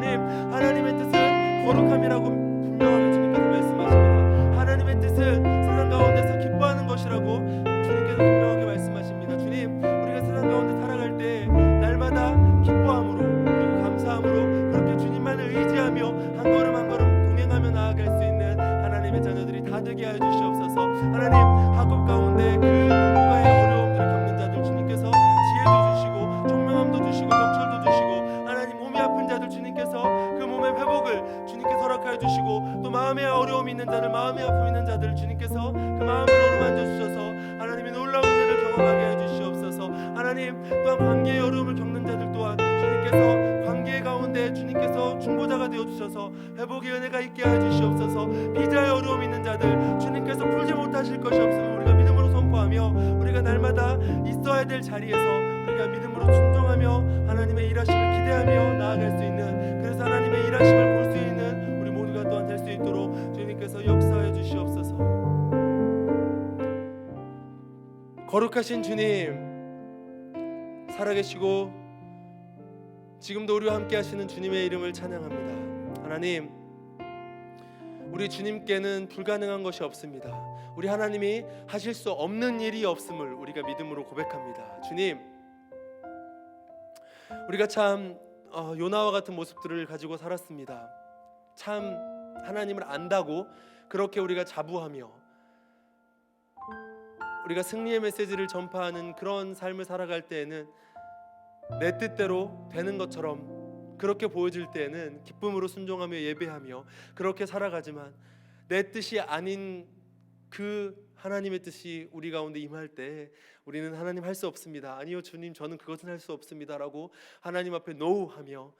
하나님의 뜻은 거룩함이라고 분명하게 주님께서 말씀하십니다. 하나님의 뜻은 세상 가운데서 기뻐하는 것이라고 주님께서 분명하게 말씀하십니다. 주님 우리가 세상 가운데 살아갈 때 날마다 기뻐함으로 그리고 감사함으로 그렇게 주님만을 의지하며 한 걸음 한 걸음 동행하며 나아갈 수 있는 하나님의 자녀들이 다 되게 하여 주시옵소서. 하나님 학업 가운데 그 공부가의 어려움들을 겪는 자들 주님께서 지혜도 주시고 총명함도 주시고 명철도 주시고 하나님 몸이 아픈 자들 주님께서 그 몸의 회복을 주님께서 허락하여 주시고 또 마음에 어려움이 있는 자들, 마음에 아픔이 있는 자들 주님께서 그 마음을 어루만져 주셔서 하나님의 놀라운 은혜를 경험하게 해 주시옵소서. 하나님 또한 관계의 어려움을 겪는 자들 또한 주님께서 관계 가운데 주님께서 중보자가 되어 주셔서 회복의 은혜가 있게 해 주시옵소서. 비자의 어려움이 있는 자들 주님께서 풀지 못하실 것이 없음을 우리가 믿음으로 선포하며 우리가 날마다 있어야 될 자리에서 우리가 믿음으로 순종하며 하나님의 일하심을 기대하며 나아갈 수 있는, 그래서 하나님의 일하심을 볼 수 있는 우리 모두가 또한 될 수 있도록 주님께서 역사해 주시옵소서. 거룩하신 주님 살아계시고 지금도 우리와 함께 하시는 주님의 이름을 찬양합니다. 하나님 우리 주님께는 불가능한 것이 없습니다. 우리 하나님이 하실 수 없는 일이 없음을 우리가 믿음으로 고백합니다. 주님 우리가 참 요나와 같은 모습들을 가지고 살았습니다. 참 하나님을 안다고 그렇게 우리가 자부하며 우리가 승리의 메시지를 전파하는 그런 삶을 살아갈 때에는 내 뜻대로 되는 것처럼 그렇게 보여질 때에는 기쁨으로 순종하며 예배하며 그렇게 살아가지만 내 뜻이 아닌 그 하나님의 뜻이 우리 가운데 임할 때 우리는 하나님 할 수 없습니다. 아니요 주님 저는 그것은 할 수 없습니다라고 하나님 앞에 노하며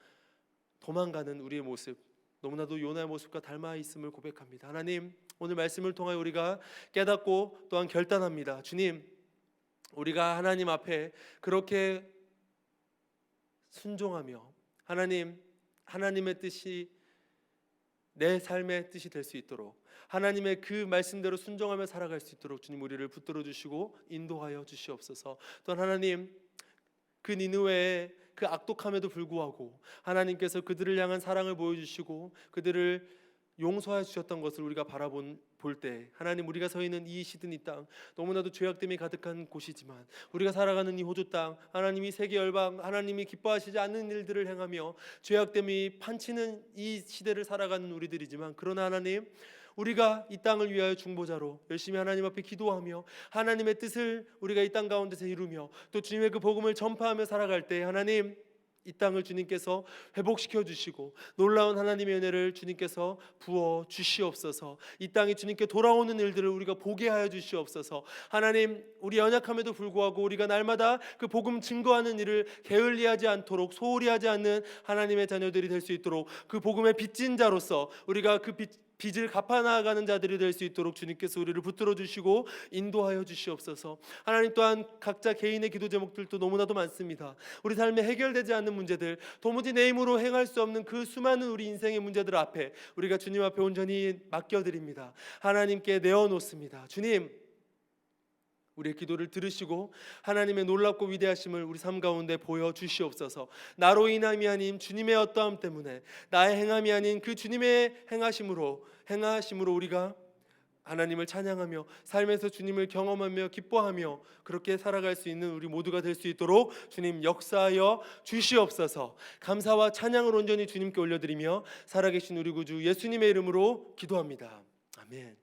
도망가는 우리의 모습, 너무나도 요나의 모습과 닮아 있음을 고백합니다. 하나님 오늘 말씀을 통하여 우리가 깨닫고 또한 결단합니다. 주님 우리가 하나님 앞에 그렇게 순종하며 하나님의 뜻이 내 삶의 뜻이 될 수 있도록 하나님의 그 말씀대로 순종하며 살아갈 수 있도록 주님 우리를 붙들어 주시고 인도하여 주시옵소서. 또한 하나님 그 니느웨의 그 악독함에도 불구하고 하나님께서 그들을 향한 사랑을 보여주시고 그들을 용서해 주셨던 것을 우리가 바라볼 때 하나님 우리가 서 있는 이 시드니 땅 너무나도 죄악됨이 가득한 곳이지만 우리가 살아가는 이 호주 땅 하나님이 세계 열방 하나님이 기뻐하시지 않는 일들을 행하며 죄악됨이 판치는 이 시대를 살아가는 우리들이지만 그러나 하나님 우리가 이 땅을 위하여 중보자로 열심히 하나님 앞에 기도하며 하나님의 뜻을 우리가 이 땅 가운데서 이루며 또 주님의 그 복음을 전파하며 살아갈 때 하나님 이 땅을 주님께서 회복시켜 주시고 놀라운 하나님의 은혜를 주님께서 부어 주시옵소서. 이 땅이 주님께 돌아오는 일들을 우리가 보게 하여 주시옵소서. 하나님 우리 연약함에도 불구하고 우리가 날마다 그 복음 증거하는 일을 게을리하지 않도록 소홀히 하지 않는 하나님의 자녀들이 될 수 있도록 그 복음의 빚진 자로서 우리가 그 빚을 갚아나가는 자들이 될 수 있도록 주님께서 우리를 붙들어 주시고 인도하여 주시옵소서. 하나님 또한 각자 개인의 기도 제목들도 너무나도 많습니다. 우리 삶에 해결되지 않는 문제들 도무지 내 힘으로 행할 수 없는 그 수많은 우리 인생의 문제들 앞에 우리가 주님 앞에 온전히 맡겨드립니다. 하나님께 내어놓습니다. 주님 우리의 기도를 들으시고 하나님의 놀랍고 위대하심을 우리 삶 가운데 보여주시옵소서. 나로 인함이 아닌 주님의 어떠함 때문에 나의 행함이 아닌 그 주님의 행하심으로 우리가 하나님을 찬양하며 삶에서 주님을 경험하며 기뻐하며 그렇게 살아갈 수 있는 우리 모두가 될 수 있도록 주님 역사하여 주시옵소서. 감사와 찬양을 온전히 주님께 올려드리며 살아계신 우리 구주 예수님의 이름으로 기도합니다. 아멘.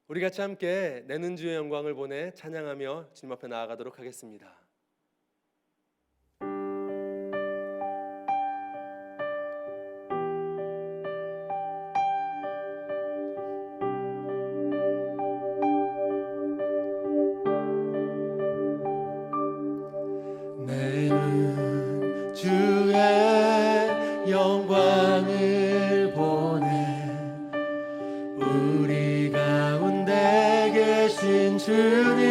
우리 같이 함께 내는 주의 영광을 보내 찬양하며 주님 앞에 나아가도록 하겠습니다. 내는 주의 영광을 보내 우리 가운데 계신 주님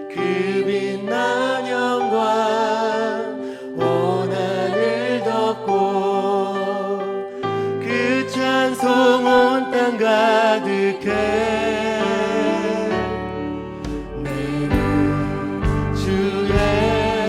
그 빛난 영광 온 하늘 덮고 그 찬송 온 땅 가득해 주의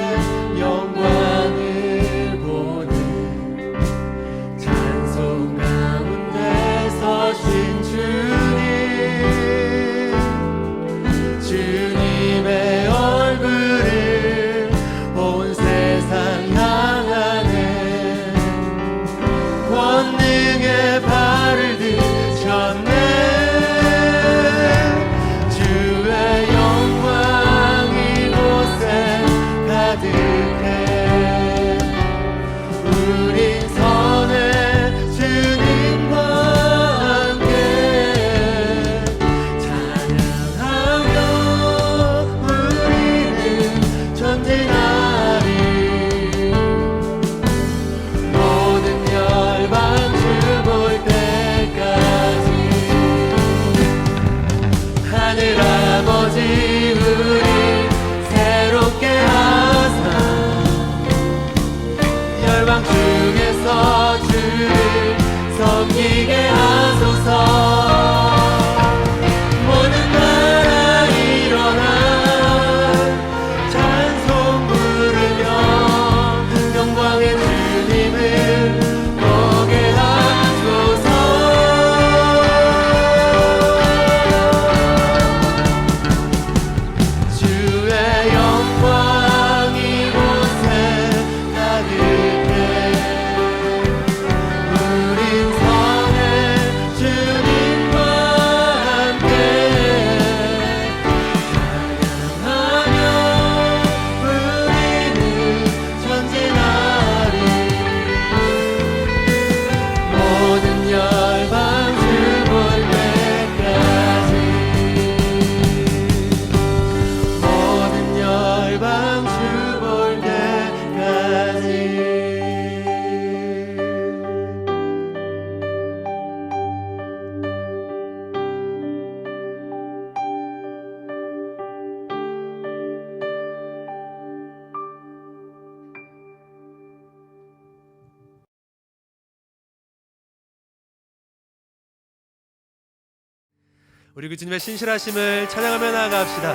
우리 그 주님의 신실하심을 찬양하며 나아갑시다.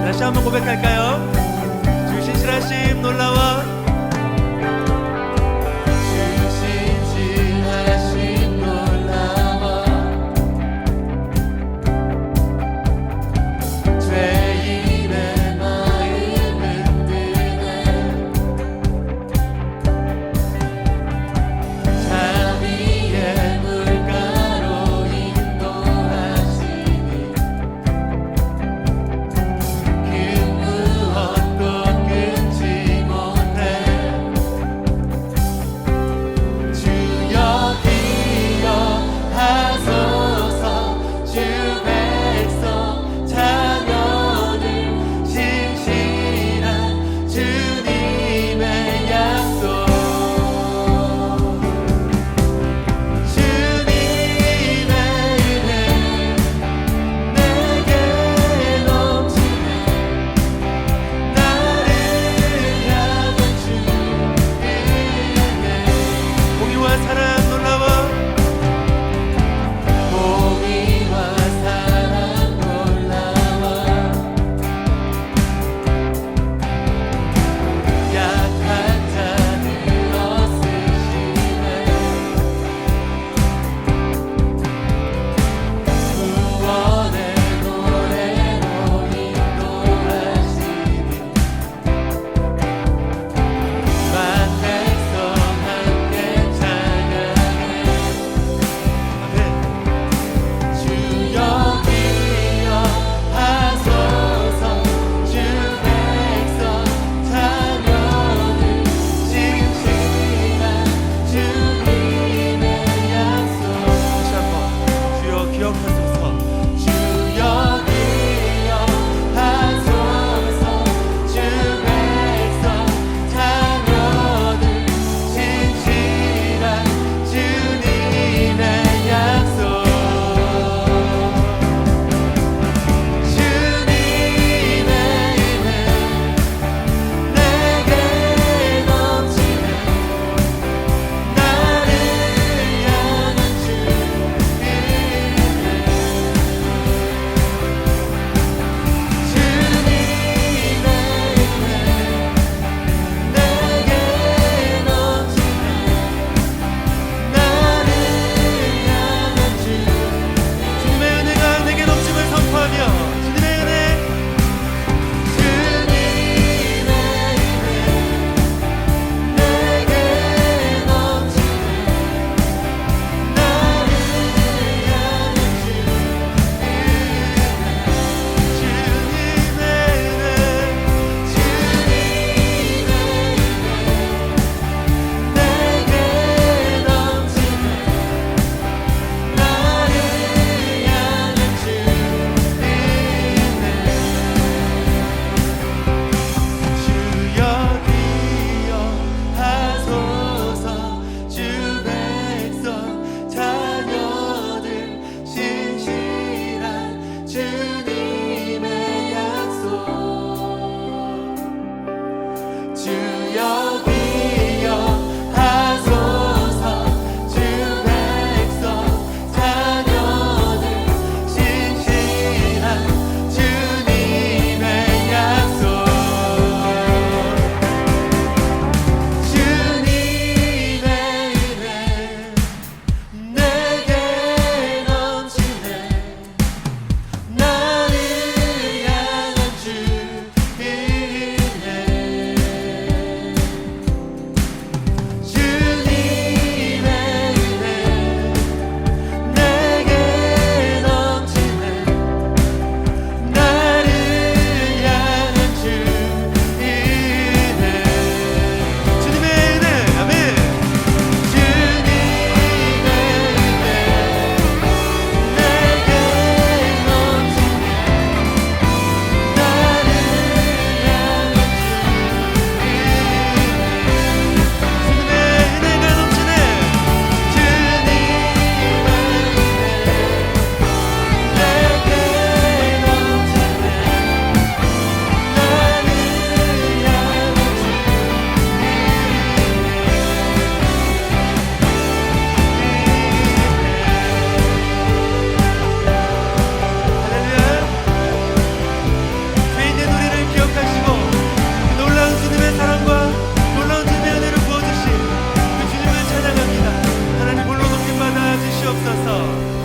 다시 한번 고백할까요? 주 신실하심 놀라워 주 신실하심 놀라워 죄인의 마음 흔드네 자비의 물가로 인도하시니 무엇도 끊지 못해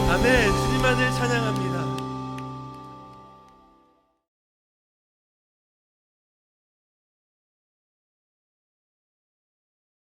아멘. 주님만을 찬양합니다.